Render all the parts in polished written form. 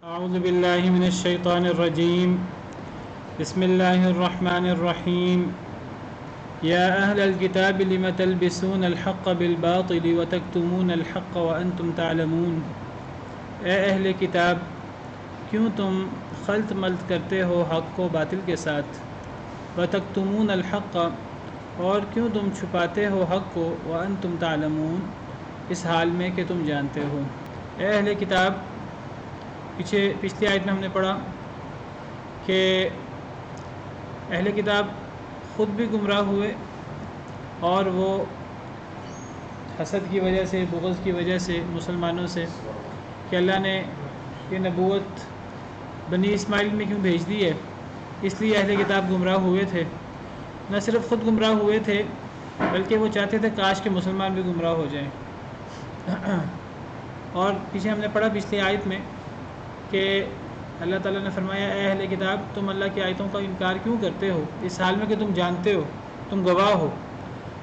اعوذ باللہ من الشیطان الرجیم بسم اللہ الرحمن الرحیم یا اہل الکتاب لم تلبسون الحق بالباطل وتکتمون الحق وانتم تعلمون، اے اہل کتاب کیوں تم خلط ملط کرتے ہو حق کو باطل کے ساتھ، وتکتمون الحق اور کیوں تم چھپاتے ہو حق کو، وانتم تعلمون اس حال میں کہ تم جانتے ہو۔ اے اہل کتاب، پچھلی آیت میں ہم نے پڑھا کہ اہل کتاب خود بھی گمراہ ہوئے اور وہ حسد کی وجہ سے، بغض کی وجہ سے مسلمانوں سے کہ اللہ نے یہ نبوت بنی اسماعیل میں کیوں بھیج دی ہے، اس لیے اہل کتاب گمراہ ہوئے تھے۔ نہ صرف خود گمراہ ہوئے تھے بلکہ وہ چاہتے تھے کاش کہ مسلمان بھی گمراہ ہو جائیں۔ اور پیچھے ہم نے پڑھا پچھلی آیت میں کہ اللہ تعالیٰ نے فرمایا اے اہل کتاب تم اللہ کی آیتوں کا انکار کیوں کرتے ہو اس حال میں کہ تم جانتے ہو، تم گواہ ہو۔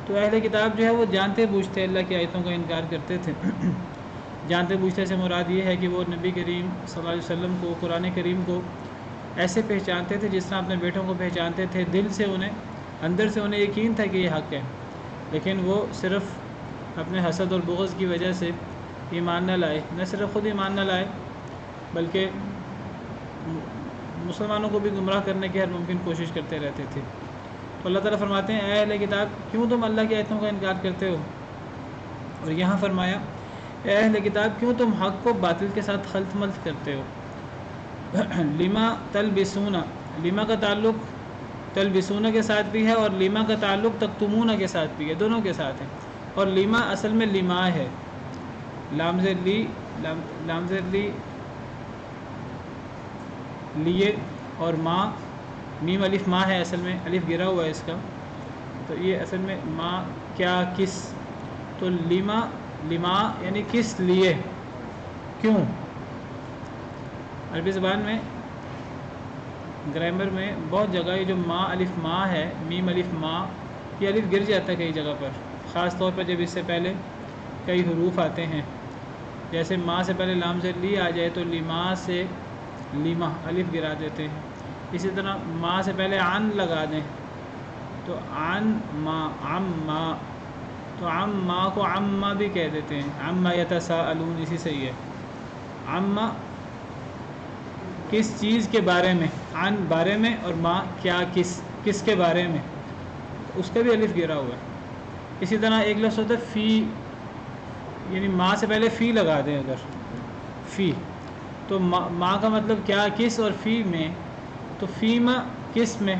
تو اہل کتاب جو ہے وہ جانتے بوجھتے اللہ کی آیتوں کا انکار کرتے تھے۔ جانتے بوجھتے سے مراد یہ ہے کہ وہ نبی کریم صلی اللہ علیہ وسلم کو، قرآن کریم کو ایسے پہچانتے تھے جس طرح اپنے بیٹوں کو پہچانتے تھے، دل سے اندر سے انہیں یقین تھا کہ یہ حق ہے، لیکن وہ صرف اپنے حسد اور بغض کی وجہ سے ایمان نہ لائے۔ نہ صرف خود ایمان نہ لائے بلکہ مسلمانوں کو بھی گمراہ کرنے کی ہر ممکن کوشش کرتے رہتے تھے۔ تو اللہ تعالیٰ فرماتے ہیں اے اہل کتاب کیوں تم اللہ کی آیتوں کا انکار کرتے ہو، اور یہاں فرمایا اے اہل کتاب کیوں تم حق کو باطل کے ساتھ خلط ملط کرتے ہو۔ لما تلبسون، لما کا تعلق تلبسون کے ساتھ بھی ہے اور لما کا تعلق تکتمون کے ساتھ بھی ہے، دونوں کے ساتھ ہے۔ اور لما اصل میں لما ہے، لام زیر لی لیے، اور ماں میم الف ماں ہے، اصل میں الف گرا ہوا ہے اس کا، تو یہ اصل میں ماں کیا کس، تو لما یعنی کس لیے، کیوں۔ عربی زبان میں گرامر میں بہت جگہ یہ جو ماں الف ماں ہے، میم الف ماں، یہ الف گر جاتا ہے کئی جگہ پر، خاص طور پر جب اس سے پہلے کئی حروف آتے ہیں، جیسے ماں سے پہلے لام سے لی آ جائے تو لما سے لیما الف گرا دیتے ہیں۔ اسی طرح ماں سے پہلے عن لگا دیں تو عن ماں، عم ماں، تو عم ماں کو عما بھی کہہ دیتے ہیں، عما یتساءلون، اسی سے ہی ہے عما کس چیز کے بارے میں، عن بارے میں، اور ماں کیا کس کے بارے میں، اس کا بھی الف گرا ہوا ہے۔ اسی طرح ایک لفظ ہوتا ہے فی، یعنی ماں سے پہلے فی لگا دیں اگر، فی تو ماں کا مطلب کیا کس، اور فی میں تو فیما کس میں،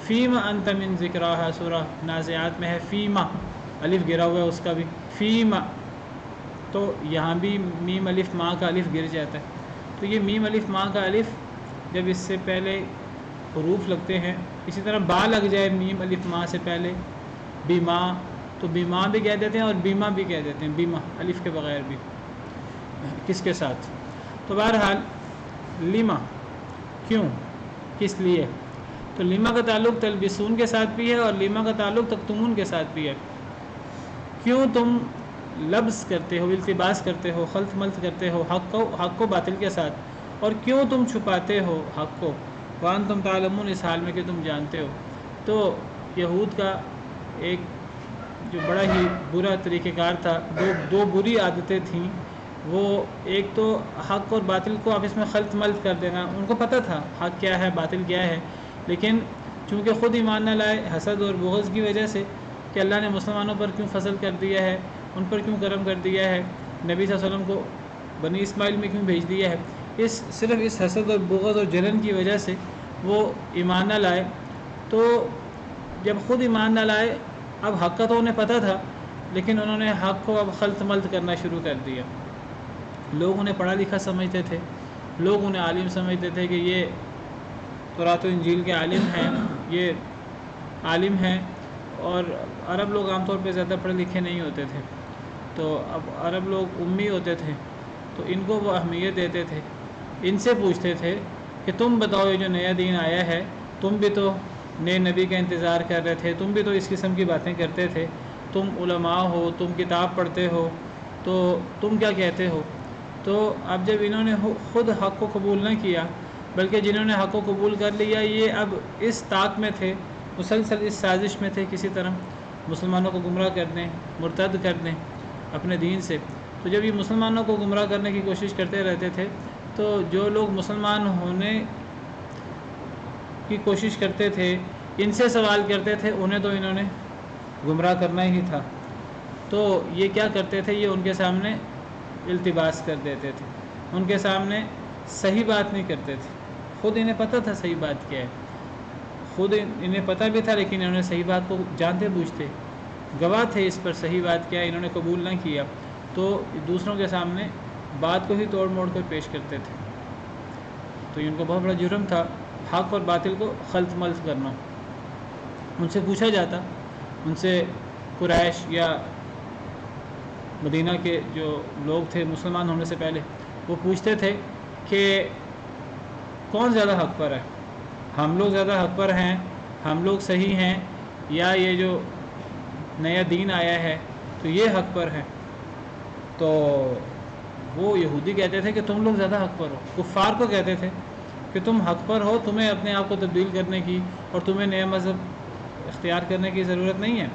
فیما انت من ذکراہا، سورہ نازعات میں ہے فیما، الف گرا ہوا ہے اس کا بھی، فیما، تو یہاں بھی میم الف ماں کا الف گر جاتا ہے۔ تو یہ میم الف ماں کا الف جب اس سے پہلے حروف لگتے ہیں، اسی طرح با لگ جائے میم الف ماں سے پہلے، بیما، تو بیما بھی کہہ دیتے ہیں اور بیما بھی کہہ دیتے ہیں، بیما الف کے بغیر بھی، کس کے ساتھ۔ تو بہرحال لما کیوں، کس لیے، تو لما کا تعلق تلبسون کے ساتھ بھی ہے اور لما کا تعلق تکتمون کے ساتھ بھی ہے۔ کیوں تم لبس کرتے ہو، التباس کرتے ہو، خلط ملط کرتے ہو حق کو باطل کے ساتھ، اور کیوں تم چھپاتے ہو حق کو، وانتم تعلمون اس حال میں کہ تم جانتے ہو۔ تو یہود کا ایک جو بڑا ہی برا طریقہ کار تھا، دو بری عادتیں تھیں، وہ ایک تو حق اور باطل کو آپس میں خلط ملط کر دینا۔ ان کو پتہ تھا حق کیا ہے باطل کیا ہے، لیکن چونکہ خود ایمان نہ لائے حسد اور بغض کی وجہ سے کہ اللہ نے مسلمانوں پر کیوں فضل کر دیا ہے، ان پر کیوں کرم کر دیا ہے، نبی صلی اللہ علیہ وسلم کو بنی اسماعیل میں کیوں بھیج دیا ہے، صرف اس حسد اور بغض اور جلن کی وجہ سے وہ ایمان نہ لائے۔ تو جب خود ایمان نہ لائے، اب حق کا تو انہیں پتہ تھا لیکن انہوں نے حق کو اب خلط ملط کرنا شروع کر دیا۔ لوگ انہیں پڑھا لکھا سمجھتے تھے، لوگ انہیں عالم سمجھتے تھے کہ یہ تورات و انجیل کے عالم ہیں، یہ عالم ہیں، اور عرب لوگ عام طور پہ زیادہ پڑھے لکھے نہیں ہوتے تھے، تو اب عرب لوگ امی ہوتے تھے تو ان کو وہ اہمیت دیتے تھے، ان سے پوچھتے تھے کہ تم بتاؤ یہ جو نیا دین آیا ہے، تم بھی تو نئے نبی کا انتظار کر رہے تھے، تم بھی تو اس قسم کی باتیں کرتے تھے، تم علماء ہو، تم کتاب پڑھتے ہو، تو تم کیا کہتے ہو۔ تو اب جب انہوں نے خود حق کو قبول نہ کیا بلکہ جنہوں نے حق کو قبول کر لیا یہ اب اس طاق میں تھے، مسلسل اس سازش میں تھے کسی طرح مسلمانوں کو گمراہ کر دیں، مرتد کر دیں اپنے دین سے. تو جب یہ مسلمانوں کو گمراہ کرنے کی کوشش کرتے رہتے تھے تو جو لوگ مسلمان ہونے کی کوشش کرتے تھے ان سے سوال کرتے تھے انہیں تو انہوں نے گمراہ کرنا ہی تھا. تو یہ کیا کرتے تھے، یہ ان کے سامنے التباس کر دیتے تھے، ان کے سامنے صحیح بات نہیں کرتے تھے. خود انہیں پتہ تھا صحیح بات کیا ہے، خود انہیں پتہ بھی تھا، لیکن انہوں نے صحیح بات کو جانتے بوجھتے گواہ تھے اس پر صحیح بات کیا انہوں نے قبول نہ کیا، تو دوسروں کے سامنے بات کو ہی توڑ موڑ کر پیش کرتے تھے. تو یہ ان کو بہت بڑا جرم تھا حق اور باطل کو خلط ملط کرنا. ان سے پوچھا جاتا، ان سے قریش یا مدینہ کے جو لوگ تھے مسلمان ہونے سے پہلے وہ پوچھتے تھے کہ کون زیادہ حق پر ہے، ہم لوگ زیادہ حق پر ہیں، ہم لوگ صحیح ہیں، یا یہ جو نیا دین آیا ہے تو یہ حق پر ہے. تو وہ یہودی کہتے تھے کہ تم لوگ زیادہ حق پر ہو. کفار کو کہتے تھے کہ تم حق پر ہو، تمہیں اپنے آپ کو تبدیل کرنے کی اور تمہیں نیا مذہب اختیار کرنے کی ضرورت نہیں ہے.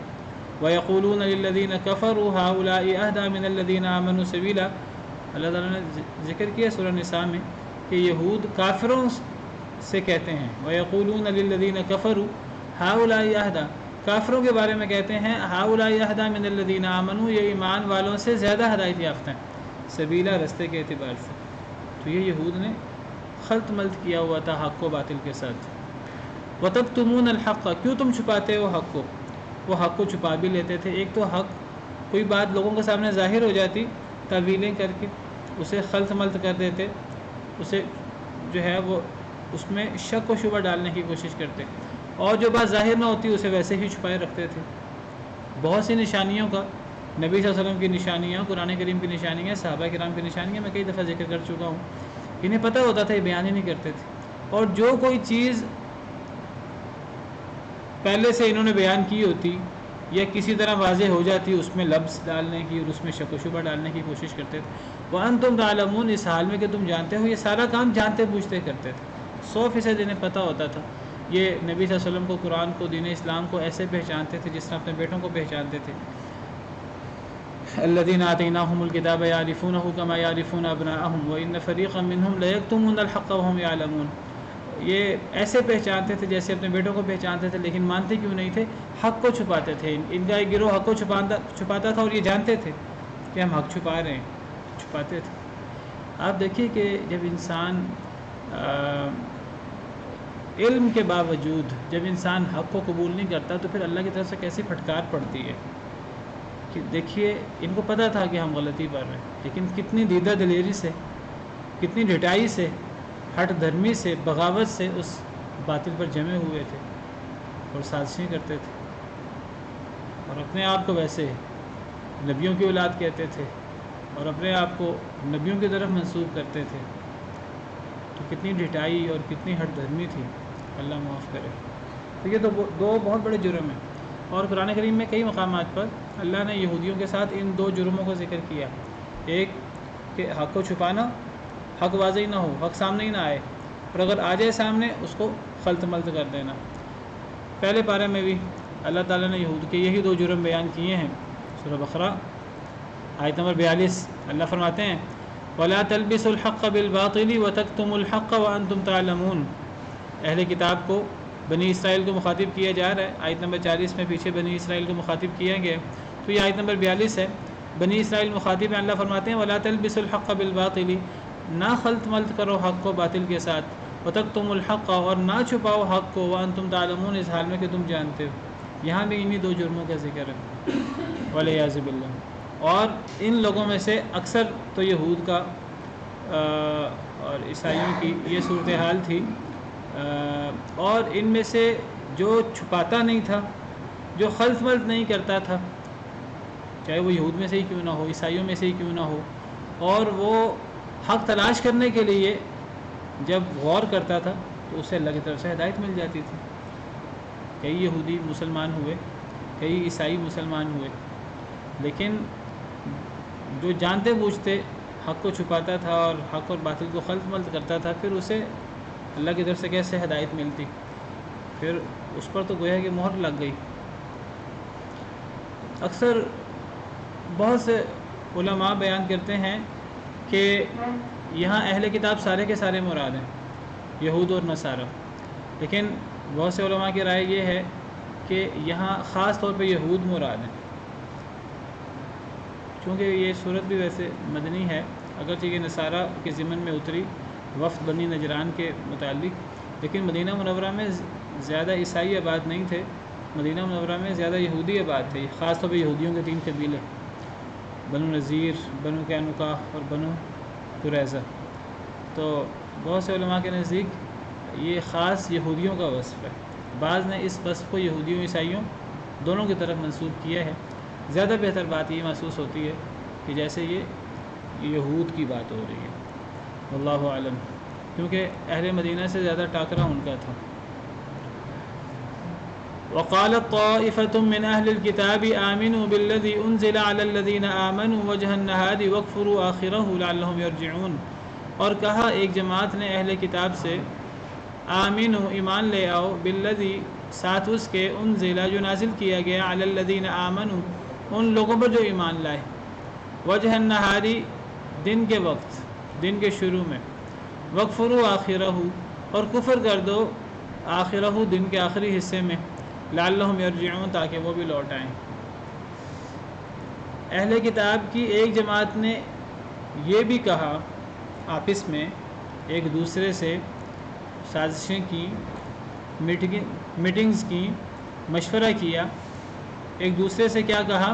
وَيَقُولُونَ لِلَّذِينَ كَفَرُوا هَؤُلَاءِ أَهْدَىٰ مِنَ الَّذِينَ آمَنُوا سَبِيلًا. اللہ تعالیٰ نے ذکر کیا سورہ نساء میں کہ یہود کافروں سے کہتے ہیں وَيَقُولُونَ لِلَّذِينَ كَفَرُوا هَؤُلَاءِ أَهْدَىٰ، کافروں کے بارے میں کہتے ہیں هَؤُلَاءِ أَهْدَىٰ مِنَ الَّذِينَ آمَنُوا، یہ ایمان والوں سے زیادہ ہدایت یافتہ ہیں، سبیلا رستے کے اعتبار سے. تو یہ یہود نے خلط ملط کیا ہوا تھا حق کو باطل کے ساتھ. وَتَكْتُمُونَ الْحَقَّ، کیوں تم چھپاتے ہو حق کو؟ وہ حق کو چھپا بھی لیتے تھے. ایک تو حق کوئی بات لوگوں کے سامنے ظاہر ہو جاتی، تعویلیں کر کے اسے خلط ملط کر دیتے، اسے جو ہے وہ اس میں شک و شبہ ڈالنے کی کوشش کرتے، اور جو بات ظاہر نہ ہوتی اسے ویسے ہی چھپائے رکھتے تھے. بہت سی نشانیوں کا، نبی صلی اللہ علیہ وسلم کی نشانیاں، قرآن کریم کی نشانیاں، صحابہ کرام کی نشانیاں میں کئی دفعہ ذکر کر چکا ہوں. انہیں پتہ ہوتا تھا، یہ بیان ہی نہیں کرتے تھے. اور جو کوئی چیز پہلے سے انہوں نے بیان کی ہوتی یا کسی طرح واضح ہو جاتی اس میں لفظ ڈالنے کی اور اس میں شک و شبہ ڈالنے کی کوشش کرتے تھے. وَأَنْتُمْ تَعْلَمُونَ، اس حال میں کہ تم جانتے ہو. یہ سارا کام جانتے بوجھتے کرتے تھے، 100% انہیں پتہ ہوتا تھا. یہ نبی صلی اللہ علیہ وسلم کو، قرآن کو، دین اسلام کو ایسے پہچانتے تھے جس طرح اپنے بیٹوں کو پہچانتے تھے. الذین آتیناہم الکتاب یعرفونہ کما یعرفون ابناءہم وان فریقا منہم لیکتمون الحق وہم یعلمون. یہ ایسے پہچانتے تھے جیسے اپنے بیٹوں کو پہچانتے تھے، لیکن مانتے کیوں نہیں تھے؟ حق کو چھپاتے تھے. ان کا ایک گروہ حق کو چھپاتا تھا اور یہ جانتے تھے کہ ہم حق چھپا رہے ہیں، چھپاتے تھے. آپ دیکھیے کہ جب انسان علم کے باوجود جب انسان حق کو قبول نہیں کرتا تو پھر اللہ کی طرف سے کیسی پھٹکار پڑتی ہے کہ دیکھیے ان کو پتہ تھا کہ ہم غلطی پر رہے ہیں، لیکن کتنی دیدہ دلیری سے، کتنی ڈٹائی سے، ہٹ دھرمی سے، بغاوت سے اس باطل پر جمے ہوئے تھے اور سازشیں کرتے تھے، اور اپنے آپ کو ویسے نبیوں کی اولاد کہتے تھے اور اپنے آپ کو نبیوں کی طرف منسوب کرتے تھے. تو کتنی ڈٹائی اور کتنی ہٹ دھرمی تھی، اللہ معاف کرے. تو یہ دو بہت بڑے جرم ہیں، اور قرآن کریم میں کئی مقامات پر اللہ نے یہودیوں کے ساتھ ان دو جرموں کا ذکر کیا. ایک کہ حق کو چھپانا، حق واضح نہ ہو، حق سامنے ہی نہ آئے، اور اگر آ جائے سامنے اس کو خلط ملط کر دینا. پہلے پارے میں بھی اللہ تعالیٰ نے یہود کے یہی دو جرم بیان کیے ہیں. سورہ بقرہ آیت نمبر 42 اللہ فرماتے ہیں وَلَا تَلْبِسُوا الْحَقَّ بِالْبَاطِلِ وَتَكْتُمُوا الْحَقَّ وَأَنْتُمْ تَعْلَمُونَ. اہل کتاب کو، بنی اسرائیل کو مخاطب کیا جا رہا ہے. آیت نمبر 40 میں پیچھے بنی اسرائیل کو مخاطب کیا گیا، تو یہ آیت نمبر 42 ہے. بنی اسرائیل مخاطب ہیں. اللہ فرماتے ہیں وَلَا تَلْبِسُوا الْحَقَّ بِالْبَاطِلِ، نہ خلط ملط کرو حق کو باطل کے ساتھ. وَتَكْتُمُوا الْحَقَّ، اور نہ چھپاؤ حق کو. وَأَنْتُمْ تَعْلَمُونَ، اس حال میں کہ تم جانتے ہو. یہاں بھی انہی دو جرموں کا ذکر ہے وَالْعِیاذُ بِاللَّہ. اور ان لوگوں میں سے اکثر تو یہود کا اور عیسائیوں کی یہ صورتحال تھی، اور ان میں سے جو چھپاتا نہیں تھا، جو خلط ملط نہیں کرتا تھا، چاہے وہ یہود میں سے ہی کیوں نہ ہو، عیسائیوں میں سے ہی کیوں نہ ہو، اور وہ حق تلاش کرنے کے لیے جب غور کرتا تھا تو اسے اللہ کی طرف سے ہدایت مل جاتی تھی. کئی یہودی مسلمان ہوئے، کئی عیسائی مسلمان ہوئے، لیکن جو جانتے بوجھتے حق کو چھپاتا تھا اور حق اور باطل کو خلط ملط کرتا تھا، پھر اسے اللہ کی طرف سے کیسے ہدایت ملتی؟ پھر اس پر تو گویا کہ مہر لگ گئی۔ اکثر بہت سے علماء بیان کرتے ہیں کہ یہاں اہل کتاب سارے کے سارے مراد ہیں، یہود اور نصارہ، لیکن بہت سے علماء کی رائے یہ ہے کہ یہاں خاص طور پہ یہود مراد ہیں، چونکہ یہ صورت بھی ویسے مدنی ہے، اگرچہ کہ نصارہ کے ضمن میں اتری وفد بنی نجران کے متعلق، لیکن مدینہ منورہ میں زیادہ عیسائی آباد نہیں تھے، مدینہ منورہ میں زیادہ یہودی آباد تھے، خاص طور پہ یہودیوں کے 3 قبیلے، بنو نذیر، بنو قینقاع اور بنو قریظہ۔ تو بہت سے علماء کے نزدیک یہ خاص یہودیوں کا وصف ہے، بعض نے اس وصف کو یہودیوں عیسائیوں دونوں کی طرف منسوب کیا ہے۔ زیادہ بہتر بات یہ محسوس ہوتی ہے کہ جیسے یہ یہود کی بات ہو رہی ہے، واللہ اعلم، کیونکہ اہل مدینہ سے زیادہ ٹاکرا ان کا تھا۔ وقالت طائفة من أهل الكتاب آمنوا بالذي أنزل على الذين آمنوا وجه النهار واكفروا آخره لعلهم يرجعون، اور کہا ایک جماعت نے اہل کتاب سے، آمنوا ایمان لے آؤ، بالذی ساتھ اس کے، انزل جو نازل کیا گیا، علی الذین آمنوا ان لوگوں پر جو ایمان لائے، وجہ النہاری دن کے وقت، دن کے شروع میں، وکفروا آخرہ اور کفر کر دو آخرہ دن کے آخری حصے میں، لعلہم یرجعون تاکہ وہ بھی لوٹ آئیں۔ اہل کتاب کی ایک جماعت نے یہ بھی کہا، آپس میں ایک دوسرے سے سازشیں کی، میٹنگز کی، مشورہ کیا، ایک دوسرے سے کیا کہا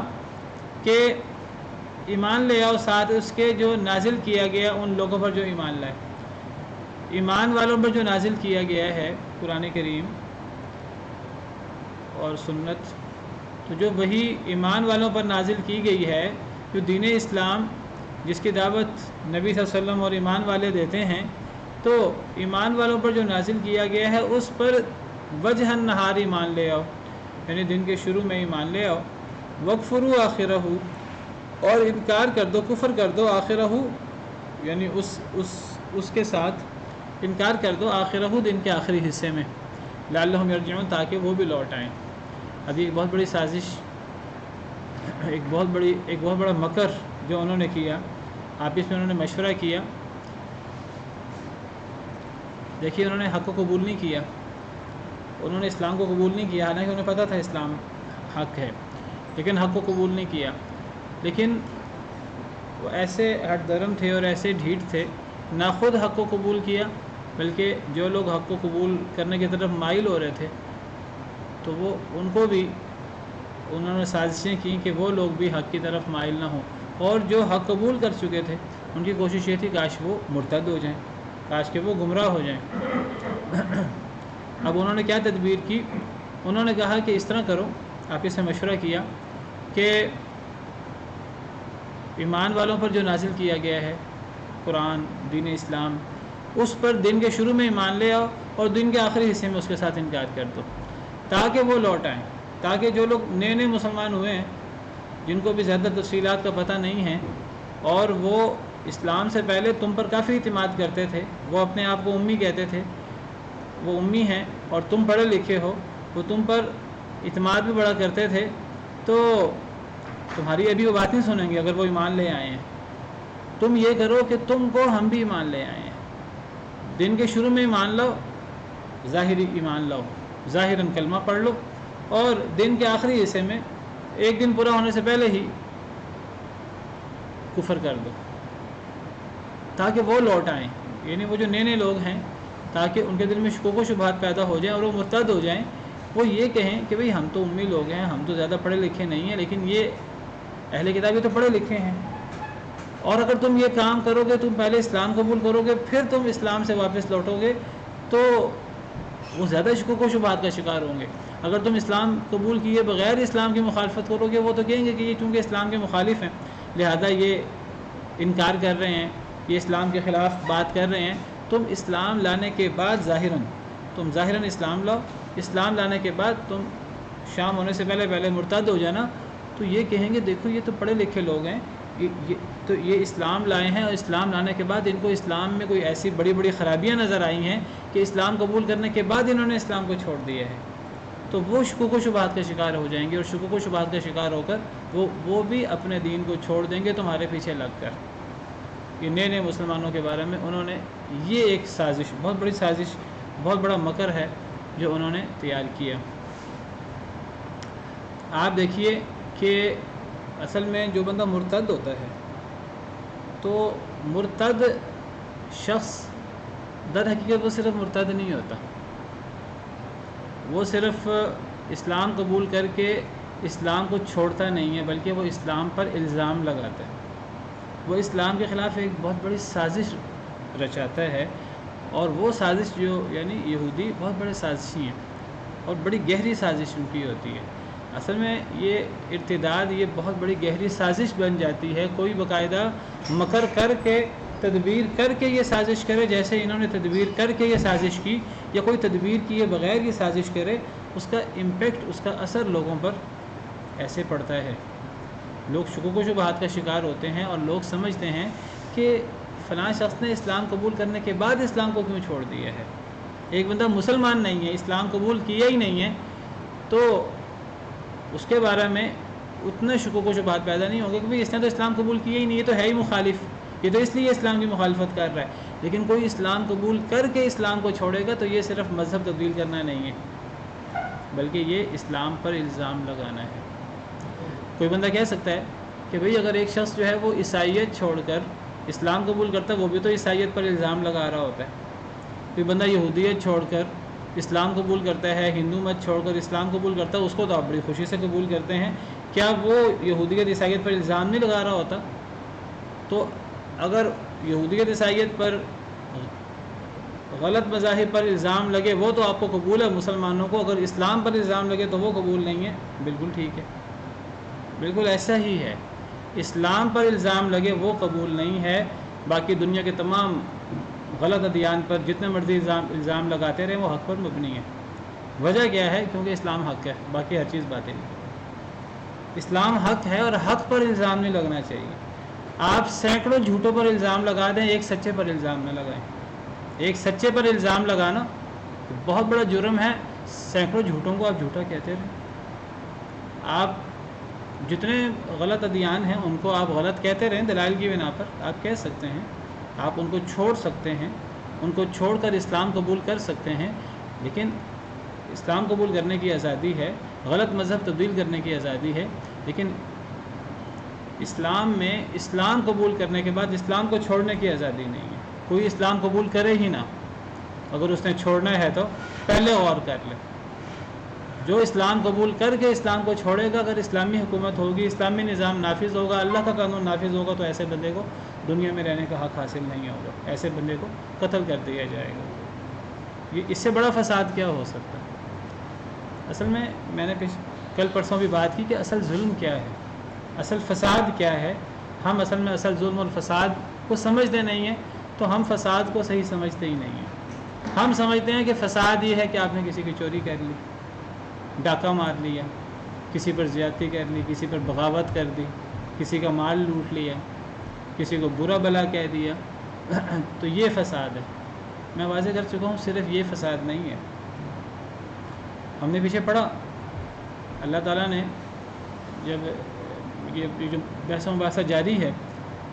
کہ ایمان لے آؤ ساتھ اس کے جو نازل کیا گیا ان لوگوں پر جو ایمان لائے۔ ایمان والوں پر جو نازل کیا گیا ہے قرآن کریم اور سنت، تو جو وہی ایمان والوں پر نازل کی گئی ہے، جو دین اسلام جس کی دعوت نبی صلی اللہ علیہ وسلم اور ایمان والے دیتے ہیں، تو ایمان والوں پر جو نازل کیا گیا ہے اس پر وجہ النہار ایمان لے آؤ، یعنی دن کے شروع میں ایمان لے آؤ، وکفروا آخرہ اور انکار کر دو، کفر کر دو، آخرہ یعنی اس کے ساتھ انکار کر دو، آخرہ دن کے آخری حصے میں، لعلہم یرجعون تاکہ وہ بھی لوٹ آئیں۔ ابھی ایک بہت بڑی سازش، ایک بہت بڑا مکر جو انہوں نے کیا، آپس میں انہوں نے مشورہ کیا۔ دیکھیے انہوں نے حق کو قبول نہیں کیا، انہوں نے اسلام کو قبول نہیں کیا، حالانکہ انہیں پتہ تھا اسلام حق ہے، لیکن حق کو قبول نہیں کیا۔ لیکن وہ ایسے ہٹ درم تھے اور ایسے ڈھیٹ تھے، نہ خود حق کو قبول کیا، بلکہ جو لوگ حق کو قبول کرنے کی طرف مائل ہو رہے تھے تو وہ ان کو بھی انہوں نے سازشیں کی کہ وہ لوگ بھی حق کی طرف مائل نہ ہوں، اور جو حق قبول کر چکے تھے ان کی کوشش یہ تھی کاش وہ مرتد ہو جائیں، کاش کہ وہ گمراہ ہو جائیں۔ اب انہوں نے کیا تدبیر کی؟ انہوں نے کہا کہ اس طرح کرو، آپس سے مشورہ کیا کہ ایمان والوں پر جو نازل کیا گیا ہے قرآن، دین اسلام، اس پر دن کے شروع میں ایمان لے آؤ اور دن کے آخری حصے میں اس کے ساتھ انکار کر دو، تاکہ وہ لوٹ آئیں، تاکہ جو لوگ نئے نئے مسلمان ہوئے ہیں، جن کو بھی زیادہ تفصیلات کا پتہ نہیں ہے، اور وہ اسلام سے پہلے تم پر کافی اعتماد کرتے تھے، وہ اپنے آپ کو امی کہتے تھے، وہ امی ہیں اور تم پڑھے لکھے ہو، وہ تم پر اعتماد بھی بڑا کرتے تھے، تو تمہاری ابھی وہ بات نہیں سنیں گے اگر وہ ایمان لے آئے ہیں۔ تم یہ کرو کہ تم کو ہم بھی ایمان لے آئے ہیں، دن کے شروع میں ایمان لاؤ، ظاہری ایمان لاؤ، ظاہراً کلمہ پڑھ لو، اور دن کے آخری حصے میں ایک دن پورا ہونے سے پہلے ہی کفر کر دو، تاکہ وہ لوٹ آئیں، یعنی وہ جو نئے نئے لوگ ہیں، تاکہ ان کے دل میں شکوک و شبہات پیدا ہو جائیں اور وہ مرتد ہو جائیں، وہ یہ کہیں کہ بھئی ہم تو امی لوگ ہیں، ہم تو زیادہ پڑھے لکھے نہیں ہیں، لیکن یہ اہل کتابی تو پڑھے لکھے ہیں، اور اگر تم یہ کام کرو گے، تم پہلے اسلام قبول کرو گے پھر تم اسلام سے واپس لوٹو گے، تو وہ زیادہ شکوک و شبہات کا شکار ہوں گے۔ اگر تم اسلام قبول کیے بغیر اسلام کی مخالفت کرو گے، وہ تو کہیں گے کہ یہ چونکہ اسلام کے مخالف ہیں لہذا یہ انکار کر رہے ہیں، یہ اسلام کے خلاف بات کر رہے ہیں۔ تم اسلام لانے کے بعد ظاہراً اسلام لاؤ، اسلام لانے کے بعد تم شام ہونے سے پہلے مرتد ہو جانا، تو یہ کہیں گے دیکھو یہ تو پڑھے لکھے لوگ ہیں، تو یہ اسلام لائے ہیں، اور اسلام لانے کے بعد ان کو اسلام میں کوئی ایسی بڑی بڑی خرابیاں نظر آئی ہیں کہ اسلام قبول کرنے کے بعد انہوں نے اسلام کو چھوڑ دیا ہے، تو وہ شکوک و شبہات کا شکار ہو جائیں گے، اور شکوک و شبہات کا شکار ہو کر وہ بھی اپنے دین کو چھوڑ دیں گے تمہارے پیچھے لگ کر۔ یہ نئے نئے مسلمانوں کے بارے میں انہوں نے یہ ایک سازش، بہت بڑی سازش، بہت بڑا مکر ہے جو انہوں نے تیار کیا۔ آپ دیکھیے کہ اصل میں جو بندہ مرتد ہوتا ہے تو مرتد شخص در حقیقت وہ صرف مرتد نہیں ہوتا، وہ صرف اسلام قبول کر کے اسلام کو چھوڑتا نہیں ہے، بلکہ وہ اسلام پر الزام لگاتا ہے، وہ اسلام کے خلاف ایک بہت بڑی سازش رچاتا ہے، اور وہ سازش جو یعنی یہودی بہت بڑے سازشی ہیں اور بڑی گہری سازش ان کی ہوتی ہے۔ اصل میں یہ ارتداد یہ بہت بڑی گہری سازش بن جاتی ہے، کوئی باقاعدہ مکر کر کے تدبیر کر کے یہ سازش کرے، جیسے انہوں نے تدبیر کر کے یہ سازش کی، یا کوئی تدبیر کیے بغیر یہ سازش کرے، اس کا امپیکٹ، اس کا اثر لوگوں پر ایسے پڑتا ہے۔ لوگ شکوک و شبہات کا شکار ہوتے ہیں، اور لوگ سمجھتے ہیں کہ فلاں شخص نے اسلام قبول کرنے کے بعد اسلام کو کیوں چھوڑ دیا ہے۔ ایک بندہ مسلمان نہیں ہے، اسلام قبول کیا ہی نہیں ہے، تو اس کے بارے میں اتنے شکوک و شبہات پیدا نہیں ہوگے کہ بھئی اس نے تو اسلام قبول کیا ہی نہیں، یہ تو ہے ہی مخالف، یہ تو اس لیے اسلام کی مخالفت کر رہا ہے۔ لیکن کوئی اسلام قبول کر کے اسلام کو چھوڑے گا تو یہ صرف مذہب تبدیل کرنا نہیں ہے، بلکہ یہ اسلام پر الزام لگانا ہے۔ کوئی بندہ کہہ سکتا ہے کہ بھئی اگر ایک شخص جو ہے وہ عیسائیت چھوڑ کر اسلام قبول کرتا ہے، وہ بھی تو عیسائیت پر الزام لگا رہا ہوتا ہے۔ کوئی بندہ یہودیت چھوڑ کر اسلام قبول کرتا ہے، ہندو مت چھوڑ کر اسلام قبول کرتا ہے، اس کو تو آپ بڑی خوشی سے قبول کرتے ہیں، کیا وہ یہودیت عیسائیت پر الزام نہیں لگا رہا ہوتا؟ تو اگر یہودیت عیسائیت پر غلط مذاہب پر الزام لگے وہ تو آپ کو قبول ہے مسلمانوں کو، اگر اسلام پر الزام لگے تو وہ قبول نہیں ہے۔ بالکل ٹھیک ہے، بالکل ایسا ہی ہے، اسلام پر الزام لگے وہ قبول نہیں ہے، باقی دنیا کے تمام غلط ادیان پر جتنے مرضی الزام لگاتے رہے وہ حق پر مبنی ہے۔ وجہ کیا ہے؟ کیونکہ اسلام حق ہے، باقی ہر چیز باطل ہے۔ اسلام حق ہے اور حق پر الزام نہیں لگنا چاہیے۔ آپ سینکڑوں جھوٹوں پر الزام لگا دیں، ایک سچے پر الزام نہ لگائیں۔ ایک سچے پر الزام لگانا بہت بڑا جرم ہے، سینکڑوں جھوٹوں کو آپ جھوٹا کہتے رہیں۔ آپ جتنے غلط ادیان ہیں ان کو آپ غلط کہتے رہیں، دلائل کی بنا پر آپ کہہ سکتے ہیں، آپ ان کو چھوڑ سکتے ہیں، ان کو چھوڑ کر اسلام قبول کر سکتے ہیں، لیکن اسلام قبول کرنے کی آزادی ہے، غلط مذہب تبدیل کرنے کی آزادی ہے، لیکن اسلام میں اسلام قبول کرنے کے بعد اسلام کو چھوڑنے کی آزادی نہیں ہے۔ کوئی اسلام قبول کرے ہی نہ، اگر اس نے چھوڑنا ہے تو پہلے غور کر لے۔ جو اسلام قبول کر کے اسلام کو چھوڑے گا، اگر اسلامی حکومت ہوگی، اسلامی نظام نافذ ہوگا، اللہ کا قانون نافذ ہوگا، تو ایسے بندے کو دنیا میں رہنے کا حق حاصل نہیں ہوگا، ایسے بندے کو قتل کر دیا جائے گا۔ یہ اس سے بڑا فساد کیا ہو سکتا ہے؟ اصل میں نے کل پرسوں بھی بات کی کہ اصل ظلم کیا ہے، اصل فساد کیا ہے۔ ہم اصل میں اصل ظلم اور فساد کو سمجھتے نہیں ہیں، تو ہم فساد کو صحیح سمجھتے ہی نہیں ہیں۔ ہم سمجھتے ہیں کہ فساد یہ ہے کہ آپ نے کسی کی چوری کر لی، ڈاکہ مار لیا، کسی پر زیادتی کر لی، کسی پر بغاوت کر دی، کسی کا مال لوٹ لیا، کسی کو برا بلا کہہ دیا، تو یہ فساد ہے۔ میں واضح کر چکا ہوں، صرف یہ فساد نہیں ہے۔ ہم نے پیچھے پڑھا، اللہ تعالیٰ نے جب یہ جو بحث و مباحثہ جاری ہے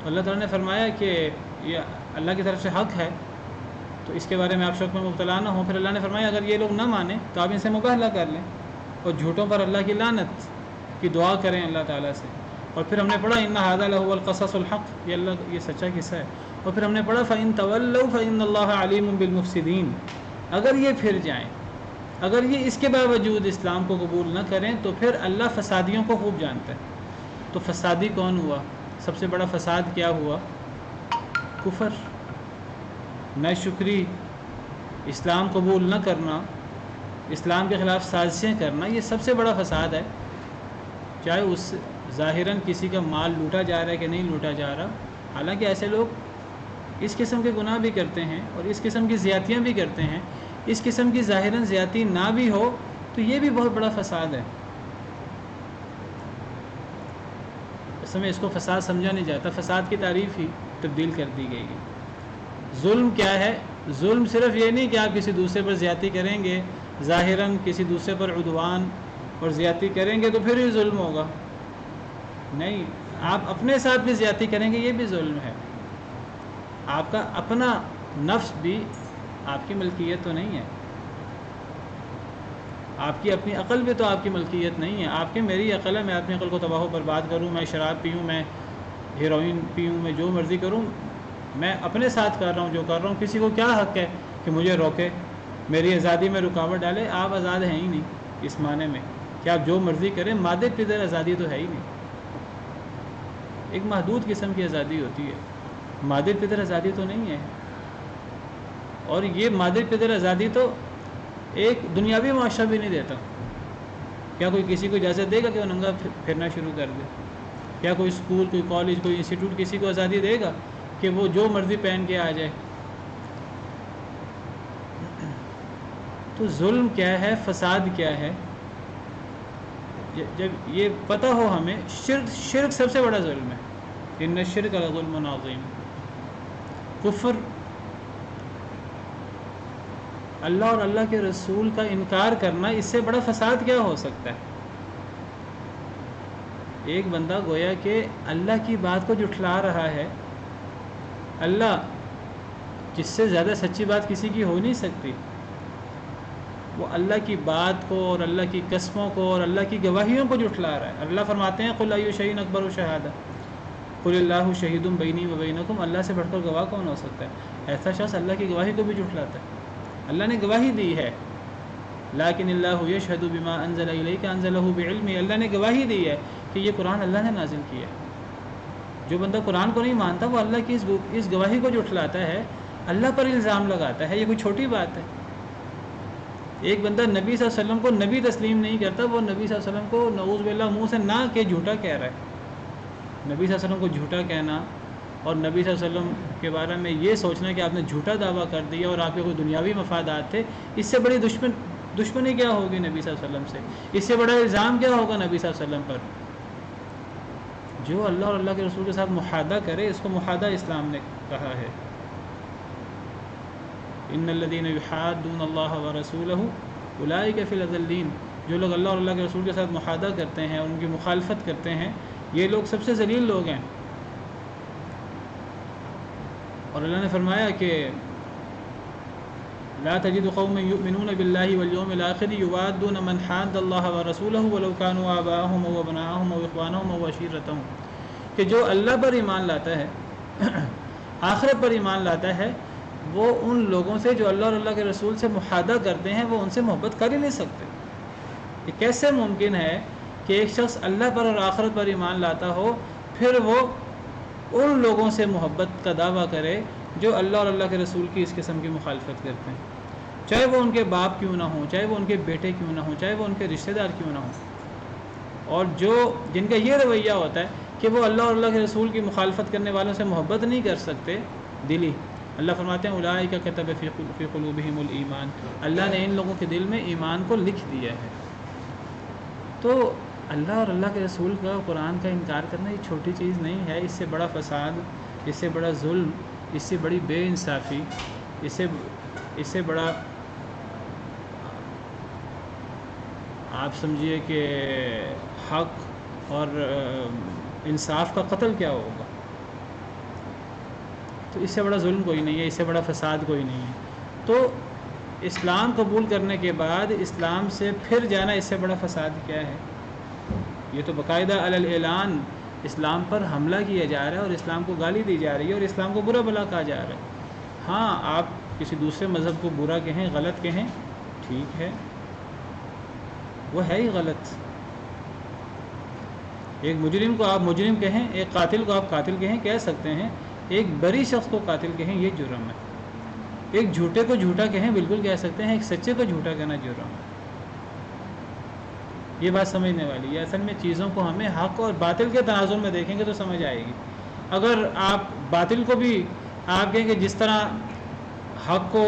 تو اللہ تعالیٰ نے فرمایا کہ یہ اللہ کی طرف سے حق ہے، تو اس کے بارے میں آپ شک میں مبتلا نہ ہوں۔ پھر اللہ نے فرمایا اگر یہ لوگ نہ مانیں تو آپ ان سے مباہلہ کر لیں، اور جھوٹوں پر اللہ کی لعنت کی دعا کریں اللہ تعالیٰ سے۔ اور پھر ہم نے پڑھا ان ھذا لہو القصص الحق، یہ سچا قصہ ہے۔ اور پھر ہم نے پڑھا فإن تولوا فإن اللہ علیم بالمفسدین، اگر یہ پھر جائیں، اگر یہ اس کے باوجود اسلام کو قبول نہ کریں تو پھر اللہ فسادیوں کو خوب جانتا ہے۔ تو فسادی کون ہوا؟ سب سے بڑا فساد کیا ہوا؟ کفر، ناشکری، اسلام قبول نہ کرنا، اسلام کے خلاف سازشیں کرنا، یہ سب سے بڑا فساد ہے۔ چاہے اس ظاہراً کسی کا مال لوٹا جا رہا ہے کہ نہیں لوٹا جا رہا، حالانکہ ایسے لوگ اس قسم کے گناہ بھی کرتے ہیں اور اس قسم کی زیادتیاں بھی کرتے ہیں، اس قسم کی ظاہراً زیادتی نہ بھی ہو تو یہ بھی بہت بڑا فساد ہے۔ اصل میں اس کو فساد سمجھا نہیں جاتا، فساد کی تعریف ہی تبدیل کر دی گئی ہے۔ ظلم کیا ہے؟ ظلم صرف یہ نہیں کہ آپ کسی دوسرے پر زیادتی کریں گے، ظاہراً کسی دوسرے پر عدوان اور زیادتی کریں گے تو پھر ہی ظلم ہوگا، نہیں، آپ اپنے ساتھ بھی زیادتی کریں گے، یہ بھی ظلم ہے۔ آپ کا اپنا نفس بھی آپ کی ملکیت تو نہیں ہے، آپ کی اپنی عقل بھی تو آپ کی ملکیت نہیں ہے۔ آپ کی میری عقل ہے، میں اپنی عقل کو تباہ و برباد کروں، میں شراب پیوں، میں ہیروئن پیوں، میں جو مرضی کروں، میں اپنے ساتھ کر رہا ہوں جو کر رہا ہوں، کسی کو کیا حق ہے کہ مجھے روکے، میری آزادی میں رکاوٹ ڈالے؟ آپ آزاد ہیں ہی نہیں اس معنی میں کہ آپ جو مرضی کریں، مادے پدر آزادی تو ہے ہی نہیں، ایک محدود قسم کی آزادی ہوتی ہے، مادے پدر آزادی تو نہیں ہے۔ اور یہ مادے پدر آزادی تو ایک دنیاوی معاشرہ بھی نہیں دیتا۔ کیا کوئی کسی کو اجازت دے گا کہ وہ ننگا پھرنا شروع کر دے؟ کیا کوئی اسکول، کوئی کالج، کوئی انسٹیٹیوٹ کسی کو آزادی دے گا کہ وہ جو مرضی پہن کے آ جائے؟ تو ظلم کیا ہے، فساد کیا ہے؟ جب یہ پتہ ہو ہمیں، شرک سب سے بڑا ظلم ہے، ان الشرک لظلم عظیم۔ کفر، اللہ اور اللہ کے رسول کا انکار کرنا، اس سے بڑا فساد کیا ہو سکتا ہے؟ ایک بندہ گویا کہ اللہ کی بات کو جھٹلا رہا ہے، اللہ جس سے زیادہ سچی بات کسی کی ہو نہیں سکتی، وہ اللہ کی بات کو اور اللہ کی قسموں کو اور اللہ کی گواہیوں کو جھٹلا رہا ہے۔ اللہ فرماتے ہیں قل ای شیء اکبر شہادہ قل اللہ شہید بینی و بینکم، اللہ سے بڑھ کر گواہ کون ہو سکتا ہے؟ ایسا شخص اللہ کی گواہی کو بھی جھٹلاتا ہے۔ اللہ نے گواہی دی ہے، لیکن اللہ یشہد بما انزل الیک انزلہ بعلم، اللہ نے گواہی دی ہے کہ یہ قرآن اللہ نے نازل کیا ہے۔ جو بندہ قرآن کو نہیں مانتا وہ اللہ کی اس گواہی کو جھٹلاتا ہے، اللہ پر الزام لگاتا ہے، یہ کوئی چھوٹی بات ہے؟ ایک بندہ نبی صلی اللہ علیہ وسلم کو نبی تسلیم نہیں کرتا، وہ نبی صلی اللہ علیہ وسلم کو نعوذ باللہ منہ سے نہ کہ جھوٹا کہہ رہا ہے۔ نبی صلی اللہ علیہ وسلم کو جھوٹا کہنا اور نبی صلی اللہ علیہ وسلم کے بارے میں یہ سوچنا کہ آپ نے جھوٹا دعویٰ کر دیا اور آپ کے کوئی دنیاوی مفادات تھے، اس سے بڑی دشمنی کیا ہوگی نبی صلی اللہ علیہ وسلم سے؟ اس سے بڑا الزام کیا ہوگا نبی صلی اللہ علیہ وسلم پر؟ جو اللہ اور اللہ کے رسول کے ساتھ محادہ کرے، اس کو محادہ اسلام نے کہا ہے۔ ان الذین یحادون اللہ ورسولہ اولئک فی الاذلین، جو لوگ اللہ اور اللہ کے رسول کے ساتھ محادہ کرتے ہیں اور ان کی مخالفت کرتے ہیں، یہ لوگ سب سے ذلیل لوگ ہیں۔ اور اللہ نے فرمایا کہ لا تجد قوما یؤمنون باللہ والیوم الآخر یوادون من حاد اللہ ورسولہ ولو کانوا آباءهم و ابناءهم و اخوانهم و عشیرتهم، کہ جو اللہ پر ایمان لاتا ہے، آخرت پر ایمان لاتا ہے، وہ ان لوگوں سے جو اللہ اور اللہ کے رسول سے محادہ کرتے ہیں، وہ ان سے محبت کر ہی نہیں سکتے۔ یہ کیسے ممکن ہے کہ ایک شخص اللہ پر اور آخرت پر ایمان لاتا ہو، پھر وہ ان لوگوں سے محبت کا دعویٰ کرے جو اللہ اور اللہ کے رسول کی اس قسم کی مخالفت کرتے ہیں، چاہے وہ ان کے باپ کیوں نہ ہوں، چاہے وہ ان کے بیٹے کیوں نہ ہوں، چاہے وہ ان کے رشتہ دار کیوں نہ ہوں۔ اور جن کا یہ رویہ ہوتا ہے کہ وہ اللہ اور اللہ کے رسول کی مخالفت کرنے والوں سے محبت نہیں کر سکتے دلی، اللہ فرماتے ہیں اولئک کتب فی قلوبہم الایمان، اللہ نے ان لوگوں کے دل میں ایمان کو لکھ دیا ہے۔ تو اللہ اور اللہ کے رسول کا، قرآن کا انکار کرنا یہ چھوٹی چیز نہیں ہے، اس سے بڑا فساد، اس سے بڑا ظلم، اس سے بڑی بے انصافی، اس سے بڑا آپ سمجھیے کہ حق اور انصاف کا قتل کیا ہوگا۔ تو اس سے بڑا ظلم کوئی نہیں ہے، اس سے بڑا فساد کوئی نہیں ہے۔ تو اسلام قبول کرنے کے بعد اسلام سے پھر جانا، اس سے بڑا فساد کیا ہے؟ یہ تو باقاعدہ علی الاعلان اسلام پر حملہ کیا جا رہا ہے اور اسلام کو گالی دی جا رہی ہے اور اسلام کو برا بھلا کہا جا رہا ہے۔ ہاں، آپ کسی دوسرے مذہب کو برا کہیں، غلط کہیں، ٹھیک ہے، وہ ہے ہی غلط۔ ایک مجرم کو آپ مجرم کہیں، ایک قاتل کو آپ قاتل کہیں، کہہ سکتے ہیں، ایک بری شخص کو قاتل کہیں، یہ جرم ہے۔ ایک جھوٹے کو جھوٹا کہیں، بالکل کہہ سکتے ہیں، ایک سچے کو جھوٹا کہنا جرم ہے۔ یہ بات سمجھنے والی ہے۔ اصل میں چیزوں کو ہمیں حق اور باطل کے تناظر میں دیکھیں گے تو سمجھ آئے گی۔ اگر آپ باطل کو بھی آپ کہیں کہ جس طرح حق کو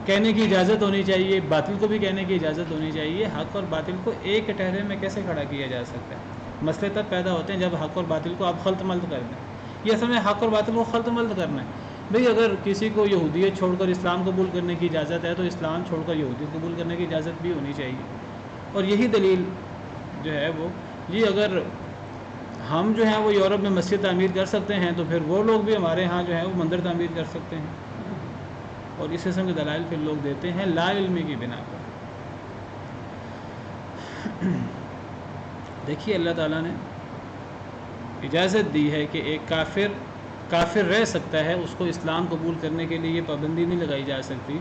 کہنے کی اجازت ہونی چاہیے، باطل کو بھی کہنے کی اجازت ہونی چاہیے، حق اور باطل کو ایک کٹہرے میں کیسے کھڑا کیا جا سکتا ہے؟ مسئلے تب پیدا ہوتے ہیں جب حق اور باطل کو آپ خلط ملط کر دیں. یہ اصل میں حق اور باطل کو خلط ملط کرنا ہے. بھئی اگر کسی کو یہودیت چھوڑ کر اسلام قبول کرنے کی اجازت ہے تو اسلام چھوڑ کر یہودیت قبول کرنے کی اجازت بھی ہونی چاہیے. اور یہی دلیل جو ہے وہ یہ اگر ہم جو ہیں وہ یورپ میں مسجد تعمیر کر سکتے ہیں تو پھر وہ لوگ بھی ہمارے ہاں جو ہے وہ مندر تعمیر کر سکتے ہیں. اور اس قسم کے دلائل پھر لوگ دیتے ہیں لا علمی کی بنا پر. دیکھیے اللہ تعالیٰ نے اجازت دی ہے کہ ایک کافر رہ سکتا ہے، اس کو اسلام قبول کرنے کے لیے یہ پابندی نہیں لگائی جا سکتی،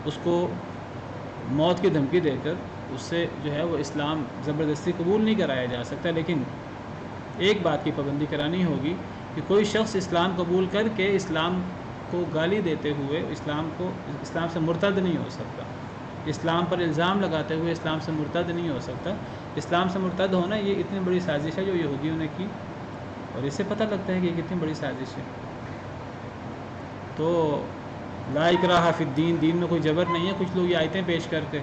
اس کو موت کی دھمکی دے کر اس سے جو ہے وہ اسلام زبردستی قبول نہیں کرایا جا سکتا. لیکن ایک بات کی پابندی کرانی ہوگی کہ کوئی شخص اسلام قبول کر کے اسلام کو گالی دیتے ہوئے اسلام سے مرتد نہیں ہو سکتا، اسلام پر الزام لگاتے ہوئے اسلام سے مرتد نہیں ہو سکتا. اسلام سے مرتد ہونا یہ اتنی بڑی سازش ہے جو یہودیوں نے کی، اور اس سے پتہ لگتا ہے کہ یہ کتنی بڑی سازش ہے. تو لا اکراہ فی الدین، دین میں کوئی جبر نہیں ہے. کچھ لوگ یہ آیتیں پیش کر کے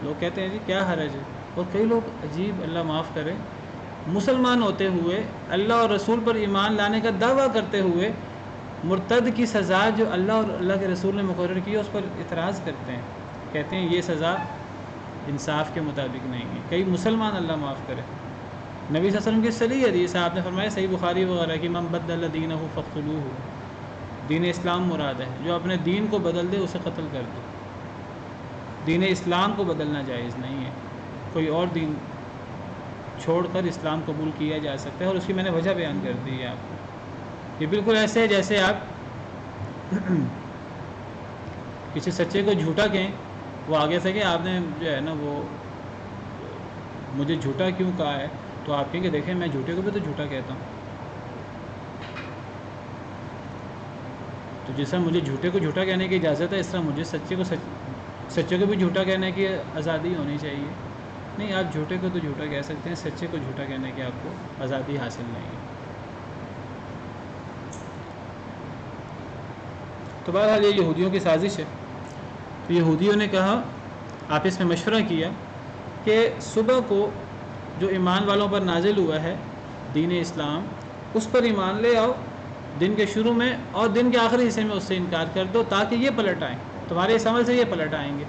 لوگ کہتے ہیں جی کیا حرج ہے. اور کئی لوگ عجیب، اللہ معاف کرے، مسلمان ہوتے ہوئے اللہ اور رسول پر ایمان لانے کا دعویٰ کرتے ہوئے مرتد کی سزا جو اللہ اور اللہ کے رسول نے مقرر کی ہے اس پر اعتراض کرتے ہیں، کہتے ہیں یہ سزا انصاف کے مطابق نہیں ہے. کئی مسلمان، اللہ معاف کرے، نبی صلی اللہ علیہ وسلم کی صحیح حدیث ہے، آپ نے فرمایا صحیح بخاری وغیرہ کی من بدل دینہ فاقتلوہ، دین اسلام مراد ہے، جو اپنے دین کو بدل دے اسے قتل کر دو. دین اسلام کو بدلنا جائز نہیں ہے، کوئی اور دین چھوڑ کر اسلام قبول کیا جا سکتا ہے. اور اس کی میں نے وجہ بیان کر دی ہے آپ کو. یہ بالکل ایسے ہے جیسے آپ کسی سچے کو جھوٹا کہیں، وہ آگے سے کہ آپ نے جو ہے نا وہ مجھے جھوٹا کیوں کہا ہے، تو آپ کہیں کہ دیکھیں میں جھوٹے کو بھی تو جھوٹا کہتا ہوں. تو جس طرح مجھے جھوٹے کو جھوٹا کہنے کی اجازت ہے، اس طرح مجھے سچے کو بھی جھوٹا کہنے کی آزادی ہونی چاہیے. نہیں، آپ جھوٹے کو تو جھوٹا کہہ سکتے ہیں، سچے کو جھوٹا کہنے کی آپ کو آزادی حاصل نہیں ہے. تو بہرحال یہ یہودیوں کی سازش ہے. تو یہودیوں نے کہا، آپس میں مشورہ کیا کہ صبح کو جو ایمان والوں پر نازل ہوا ہے دین اسلام، اس پر ایمان لے آؤ دن کے شروع میں، اور دن کے آخری حصے میں اس سے انکار کر دو تاکہ یہ پلٹ آئیں، تمہارے اس عمل سے یہ پلٹ آئیں گے،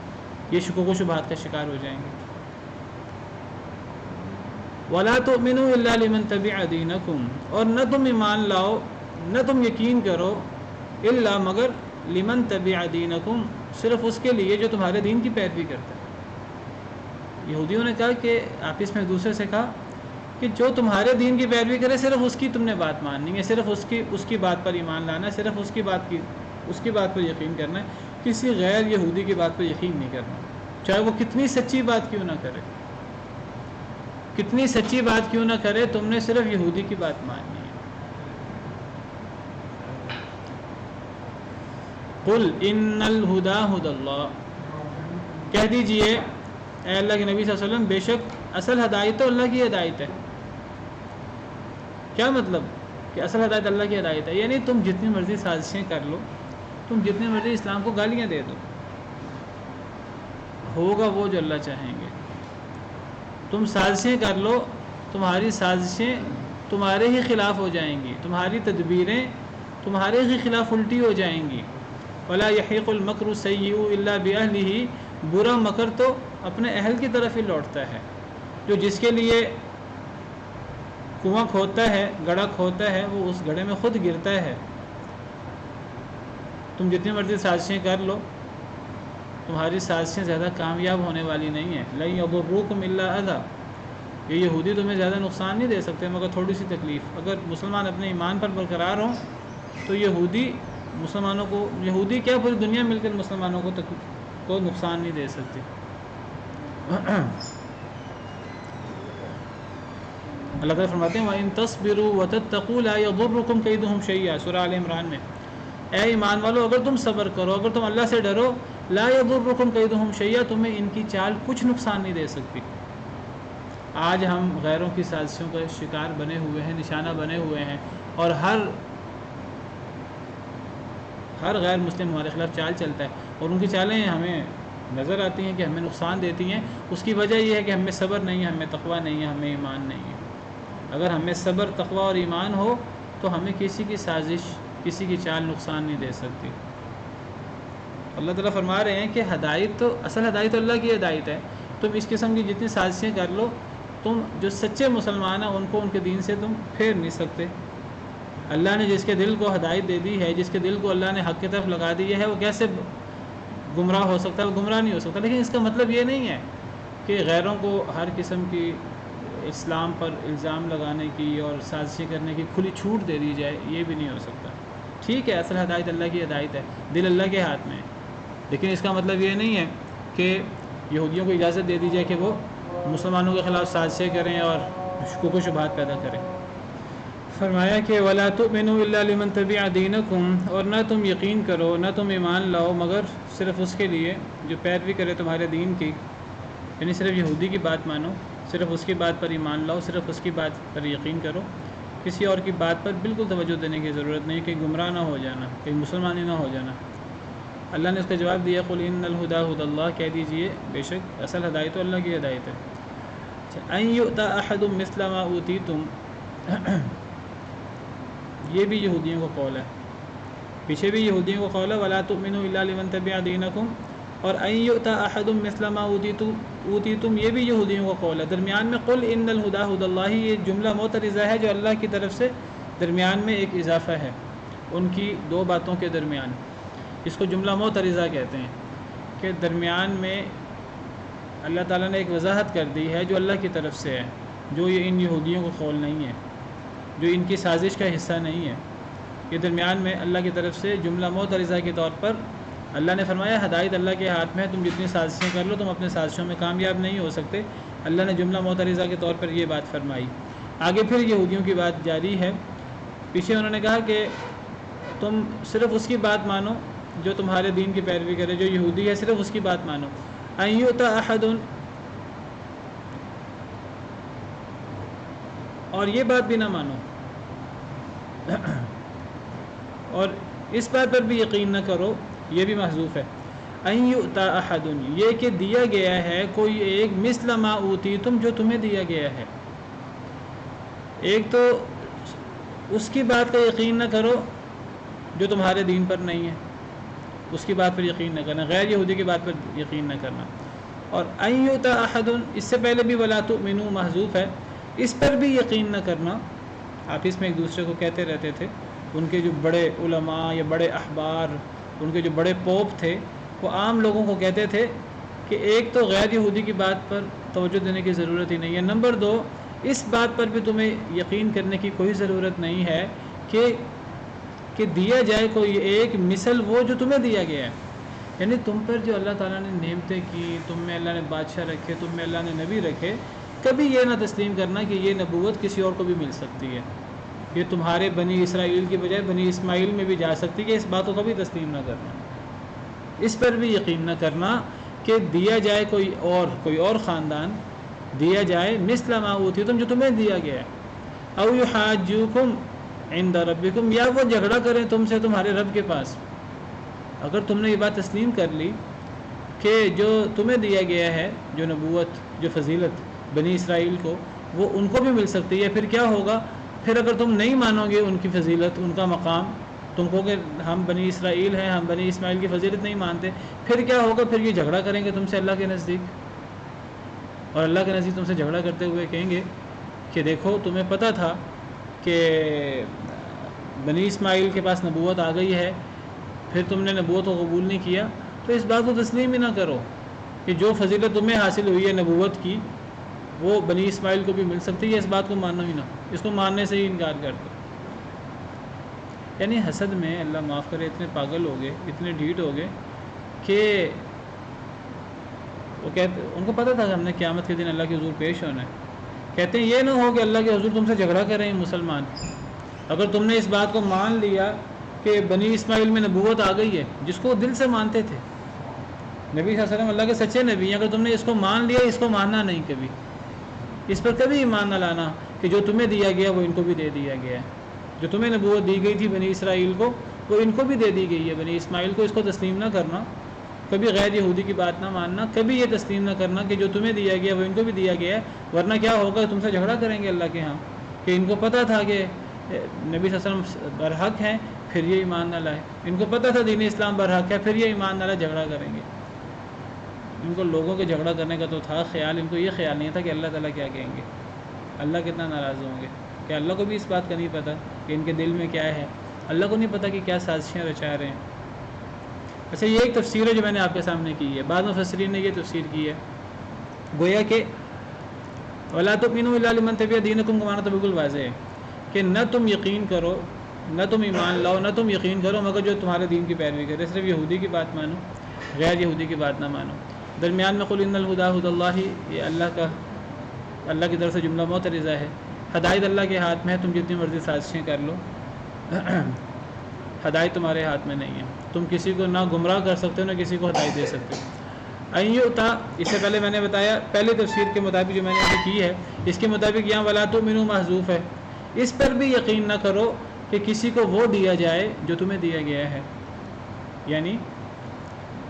یہ شکوک و شبہات کا شکار ہو جائیں گے. وَلَا تُؤْمِنُوا إِلَّا لِمَنْ تَبِعَ دِينَكُمْ، اور نہ تم ایمان لاؤ، نہ تم یقین کرو، الا مگر لمن تبع دینکم، صرف اس کے لیے جو تمہارے دین کی پیروی کرتا ہے. یہودیوں نے کہا کہ آپس میں دوسرے سے کہا کہ جو تمہارے دین کی پیروی کرے صرف اس کی تم نے بات ماننی ہے، صرف اس کی بات پر ایمان لانا ہے، صرف اس کی بات پر یقین کرنا ہے، کسی غیر یہودی کی بات پر یقین نہیں کرنا، چاہے وہ کتنی سچی بات کیوں نہ کرے، کتنی سچی بات کیوں نہ کرے، تم نے صرف یہودی کی بات ماننی ہے. قل ان الہدی ھدی اللہ، کہہ دیجئے اے اللہ کے نبی صلی اللہ علیہ وسلم، بے شک اصل ہدایت تو اللہ کی ہدایت ہے. کیا مطلب کہ اصل ہدایت اللہ کی ہدایت ہے؟ یعنی تم جتنی مرضی سازشیں کر لو، تم جتنی مرضی اسلام کو گالیاں دے دو، ہوگا وہ جو اللہ چاہیں گے. تم سازشیں کر لو، تمہاری سازشیں تمہارے ہی خلاف ہو جائیں گی، تمہاری تدبیریں تمہارے ہی خلاف الٹی ہو جائیں گی. ولا یحیق المکر السیئ الا باہلہ، برا مکر تو اپنے اہل کی طرف ہی لوٹتا ہے. جو جس کے لیے کنواں کھودتا ہے، گڑھا کھودتا ہے، وہ اس گڑھے میں خود گرتا ہے. تم جتنی مرضی سازشیں کر لو، تمہاری سازشیں زیادہ کامیاب ہونے والی نہیں ہیں. لن یضروکم الا اذی، یہ یہودی تمہیں زیادہ نقصان نہیں دے سکتے مگر تھوڑی سی تکلیف. اگر مسلمان اپنے ایمان پر برقرار ہوں تو یہودی کیا پوری دنیا مل کر مسلمانوں کو نقصان نہیں دے سکتی. اللہ تعالیٰ فرماتے ہیں وَإِن تَصْبِرُوا وَتَتَّقُوا لَا يَضُرُّكُمْ كَيْدُهُمْ شَيْئًا، سورہ آل عمران میں. اے ایمان والو، اگر تم صبر کرو، اگر تم اللہ سے ڈرو، لا يضركم كيدهم شيئا، تمہیں ان کی چال کچھ نقصان نہیں دے سکتی. آج ہم غیروں کی سازشوں کا شکار بنے ہوئے ہیں، نشانہ بنے ہوئے ہیں، اور ہر غیر مسلم ہمارے خلاف چال چلتا ہے، اور ان کی چالیں ہمیں نظر آتی ہیں کہ ہمیں نقصان دیتی ہیں. اس کی وجہ یہ ہے کہ ہم میں صبر نہیں ہے، ہمیں تقویٰ نہیں ہے، ہمیں ایمان نہیں ہے. اگر ہمیں صبر، تقوی اور ایمان ہو تو ہمیں کسی کی سازش، کسی کی چال نقصان نہیں دے سکتی۔ اللہ تعالیٰ فرما رہے ہیں کہ ہدایت تو، اصل ہدایت تو اللہ کی ہدایت ہے۔ تم اس قسم کی جتنی سازشیں کر لو، تم جو سچے مسلمان ہیں ان کو ان کے دین سے تم پھیر نہیں سکتے۔ اللہ نے جس کے دل کو ہدایت دے دی ہے، جس کے دل کو اللہ نے حق کی طرف لگا دی ہے، وہ کیسے گمراہ ہو سکتا ہے؟ وہ گمراہ نہیں ہو سکتا۔ لیکن اس کا مطلب یہ نہیں ہے کہ غیروں کو ہر قسم کی اسلام پر الزام لگانے کی اور سازشیں کرنے کی کھلی چھوٹ دے دی جائے، یہ بھی نہیں ہو سکتا۔ ٹھیک ہے، اصل ہدایت اللہ کی ہدایت ہے، دل اللہ کے ہاتھ میں ہے، لیکن اس کا مطلب یہ نہیں ہے کہ یہودیوں کو اجازت دے دی جائے کہ وہ مسلمانوں کے خلاف سازشیں کریں اور شکوک و شبہات پیدا کریں۔ فرمایا کہ وَلَا تُؤْمِنُوا إِلَّا لِمَنْ تَبِعَ دِينَكُمْ، اور نہ تم یقین کرو، نہ تم ایمان لاؤ مگر صرف اس کے لیے جو پیروی کرے تمہارے دین کی، یعنی صرف یہودی کی بات مانو، صرف اس کی بات پر ایمان لاؤ، صرف اس کی بات پر یقین کرو، کسی اور کی بات پر بالکل توجہ دینے کی ضرورت نہیں کہ گمراہ نہ ہو جانا، کہیں مسلمان ہی نہ ہو جانا۔ اللہ نے اس کا جواب دیا، قُلْ إِنَّ الْهُدَىٰ هُدَى اللَّهِ، کہہ دیجئے بے شک اصل ہدایت تو اللہ کی ہدایت ہے۔ أَن يُؤْتَىٰ أَحَدٌ مِثْلَ مَا أُوتِيتُمْ، یہ بھی یہودیوں کو قول ہے، پیچھے بھی یہودیوں کو قول ہے وَلَا تُؤْمِنُوا إِلَّا لِمَنْ تَبِعَ دِينَكُمْ، اور أَن يُؤْتَىٰ أَحَدٌ مِثْلَ مَا أُوتِيتُمْ یہ بھی یہودیوں کو قول ہے۔ درمیان میں قُلْ إِنَّ الْهُدَىٰ هُدَى اللَّهِ، یہ جملہ معترضہ ہے جو اللہ کی طرف سے درمیان میں ایک اضافہ ہے ان کی دو باتوں کے درمیان، اس کو جملہ معترضہ کہتے ہیں کہ درمیان میں اللہ تعالیٰ نے ایک وضاحت کر دی ہے جو اللہ کی طرف سے ہے، جو یہ ان یہودیوں کو قول نہیں ہے، جو ان کی سازش کا حصہ نہیں ہے۔ یہ درمیان میں اللہ کی طرف سے جملہ معترضہ کے طور پر اللہ نے فرمایا ہدایت اللہ کے ہاتھ میں ہے، تم جتنی سازشیں کر لو تم اپنے سازشوں میں کامیاب نہیں ہو سکتے۔ اللہ نے جملہ معترضہ کے طور پر یہ بات فرمائی۔ آگے پھر یہودیوں کی بات جاری ہے، پیچھے انہوں نے کہا کہ تم صرف اس کی بات مانو جو تمہارے دین کی پیروی کرے، جو یہودی ہے صرف اس کی بات مانو۔ أَن يُؤْتَىٰ أَحَدٌ، اور یہ بات بھی نہ مانو اور اس بات پر بھی یقین نہ کرو، یہ بھی محذوف ہے۔ أَن يُؤْتَىٰ أَحَدٌ، یہ کہ دیا گیا ہے کوئی ایک مثل ما اوتیتم، جو تمہیں دیا گیا ہے۔ ایک تو اس کی بات کا یقین نہ کرو جو تمہارے دین پر نہیں ہے، اس کی بات پر یقین نہ کرنا، غیر یہودی کی بات پر یقین نہ کرنا۔ اور أَن يُؤْتَىٰ أَحَدٌ، اس سے پہلے بھی وَلَا تُؤْمِنُوا محذوف ہے، اس پر بھی یقین نہ کرنا۔ آپس میں ایک دوسرے کو کہتے رہتے تھے، ان کے جو بڑے علماء یا بڑے احبار، ان کے جو بڑے پوپ تھے، وہ عام لوگوں کو کہتے تھے کہ ایک تو غیر یہودی کی بات پر توجہ دینے کی ضرورت ہی نہیں ہے، نمبر دو اس بات پر بھی تمہیں یقین کرنے کی کوئی ضرورت نہیں ہے کہ دیا جائے کوئی ایک مثل وہ جو تمہیں دیا گیا ہے، یعنی تم پر جو اللہ تعالیٰ نے نعمتیں کی، تم میں اللہ نے بادشاہ رکھے، تم میں اللہ نے نبی رکھے، کبھی یہ نہ تسلیم کرنا کہ یہ نبوت کسی اور کو بھی مل سکتی ہے، یہ تمہارے بنی اسرائیل کی بجائے بنی اسماعیل میں بھی جا سکتی ہے، اس باتوں کو بھی تسلیم نہ کرنا، اس پر بھی یقین نہ کرنا کہ دیا جائے کوئی اور خاندان دیا جائے مثل ما اوتیتم، جو تمہیں دیا گیا ہے، او یحاجوکم عند ربکم، یا وہ جھگڑا کریں تم سے تمہارے رب کے پاس۔ اگر تم نے یہ بات تسلیم کر لی کہ جو تمہیں دیا گیا ہے، جو نبوت، جو فضیلت بنی اسرائیل کو، وہ ان کو بھی مل سکتی ہے، پھر کیا ہوگا؟ پھر اگر تم نہیں مانو گے ان کی فضیلت، ان کا مقام، تم کو کہ ہم بنی اسرائیل ہیں، ہم بنی اسماعیل کی فضیلت نہیں مانتے، پھر کیا ہوگا؟ پھر یہ جھگڑا کریں گے تم سے اللہ کے نزدیک، اور اللہ کے نزدیک تم سے جھگڑا کرتے ہوئے کہیں گے کہ دیکھو تمہیں پتہ تھا کہ بنی اسماعیل کے پاس نبوت آ گئی ہے، پھر تم نے نبوت کو قبول نہیں کیا، تو اس بات کو تسلیم ہی نہ کرو کہ جو فضیلت تمہیں حاصل ہوئی ہے نبوت کی، وہ بنی اسماعیل کو بھی مل سکتی ہے، اس بات کو ماننا ہی نہ، اس کو ماننے سے ہی انکار کر دو۔ یعنی حسد میں اللہ معاف کرے اتنے پاگل ہو گئے، اتنے ڈھیٹ ہو گئے کہ وہ کہتے، ان کو پتہ تھا کہ ہم نے قیامت کے دن اللہ کے حضور پیش ہونا ہے، کہتے ہیں یہ نہ ہو کہ اللہ کے حضور تم سے جھگڑا کر رہے ہیں مسلمان، اگر تم نے اس بات کو مان لیا کہ بنی اسماعیل میں نبوت آ گئی ہے، جس کو دل سے مانتے تھے، نبی صلی اللہ علیہ وسلم اللہ کے سچے نبی ہیں، اگر تم نے اس کو مان لیا، اس کو ماننا نہیں کبھی، اس پر کبھی ایمان نہ لانا کہ جو تمہیں دیا گیا وہ ان کو بھی دے دیا گیا ہے، جو تمہیں نبوت دی گئی تھی بنی اسرائیل کو، وہ ان کو بھی دے دی گئی ہے بنی اسماعیل کو، اس کو تسلیم نہ کرنا، کبھی غیر یہودی کی بات نہ ماننا، کبھی یہ تسلیم نہ کرنا کہ جو تمہیں دیا گیا وہ ان کو بھی دیا گیا ہے، ورنہ کیا ہوگا؟ تم سے جھگڑا کریں گے اللہ کے ہاں، کہ ان کو پتہ تھا کہ نبی صلی اللہ علیہ وسلم برحق ہیں پھر یہ ایمان نہ لائے، ان کو پتہ تھا دین اسلام برحق ہے پھر یہ ایمان نہ لائے، جھگڑا کریں گے۔ ان کو لوگوں کے جھگڑا کرنے کا تو تھا خیال، ان کو یہ خیال نہیں تھا کہ اللہ تعالیٰ کیا کہیں گے، اللہ کتنا ناراض ہوں گے، کہ اللہ کو بھی اس بات کا نہیں پتہ کہ ان کے دل میں کیا ہے، اللہ کو نہیں پتہ کہ کیا سازشیں رچا رہے ہیں۔ اچھا، یہ ایک تفسیر ہے جو میں نے آپ کے سامنے کی ہے، بعض مفسرین نے یہ تفسیر کی ہے، گویا کہ وَلَا تُؤْمِنُوا إِلَّا لِمَن تَبِعَ دِينَكُمْ کا معنی تو بالکل واضح ہے کہ نہ تم یقین کرو، نہ تم ایمان لاؤ، نہ تم یقین کرو مگر جو تمہارے دین کی پیروی کرے، صرف یہودی کی بات مانو، غیر یہودی کی بات نہ مانو۔ درمیان میں قُلْ إِنَّ الْهُدَىٰ هُدَى اللَّهِ، یہ اللہ کی طرف سے جملہ معترضہ ہے، ہدایت اللہ کے ہاتھ میں ہے، تم جتنی مرضی سازشیں کر لو ہدایت تمہارے ہاتھ میں نہیں ہے، تم کسی کو نہ گمراہ کر سکتے ہو نہ کسی کو ہدایت دے سکتے ہو۔ ایوتا، اس سے پہلے میں نے بتایا پہلی تفسیر کے مطابق جو میں نے ابھی کی ہے، اس کے مطابق یہاں وَلَا تُؤْمِنُوا محذوف ہے، اس پر بھی یقین نہ کرو کہ کسی کو وہ دیا جائے جو تمہیں دیا گیا ہے، یعنی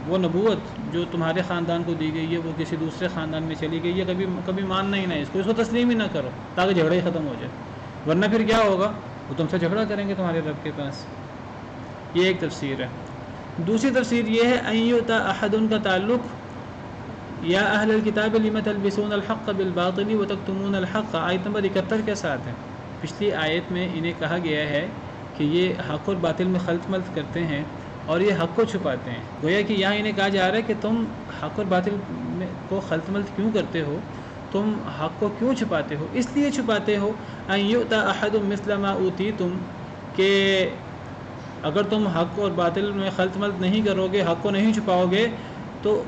وہ نبوت جو تمہارے خاندان کو دی گئی ہے وہ کسی دوسرے خاندان میں چلی گئی ہے، کبھی ماننا ہی نہ اس کو تسلیم ہی نہ کرو تاکہ جھگڑا ہی ختم ہو جائے، ورنہ پھر کیا ہوگا، وہ تم سے جھگڑا کریں گے تمہارے رب کے پاس۔ یہ ایک تفسیر ہے۔ دوسری تفسیر یہ ہے ایوتا احد، ان کا تعلق یا اہل الکتاب لم تلبسون الحق بالباطل وتکتمون الحق، آیت نمبر 71 کے ساتھ ہے۔ پچھلی آیت میں انہیں کہا گیا ہے کہ یہ حق اور باطل میں خلط ملط کرتے ہیں اور یہ حق کو چھپاتے ہیں، گویا کہ یہاں انہیں کہا جا رہا ہے کہ تم حق اور باطل کو خلط ملط کیوں کرتے ہو، تم حق کو کیوں چھپاتے ہو، اس لیے چھپاتے ہو ان یؤتی احد مثل ما اوتیتم، کہ اگر تم حق اور باطل میں خلط ملط نہیں کرو گے، حق کو نہیں چھپاؤ گے، تو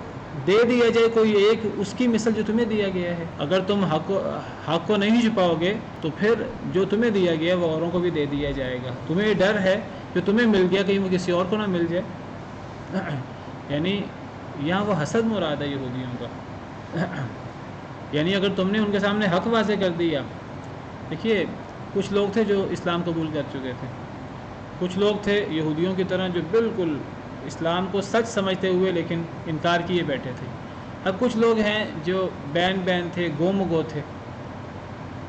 دے دیا جائے کوئی ایک اس کی مثل جو تمہیں دیا گیا ہے۔ اگر تم حق کو نہیں چھپاؤ گے تو پھر جو تمہیں دیا گیا وہ اوروں کو بھی دے دیا جائے گا، تمہیں یہ ڈر ہے جو تمہیں مل گیا کہیں وہ کسی اور کو نہ مل جائے، یعنی یہاں وہ حسد مراد ہے یہودیوں کا، یعنی اگر تم نے ان کے سامنے حق واضح کر دیا۔ دیکھیے کچھ لوگ تھے جو اسلام قبول کر چکے تھے، کچھ لوگ تھے یہودیوں کی طرح جو بالکل اسلام کو سچ سمجھتے ہوئے لیکن انکار کیے بیٹھے تھے، اب کچھ لوگ ہیں جو بین تھے، گو تھے،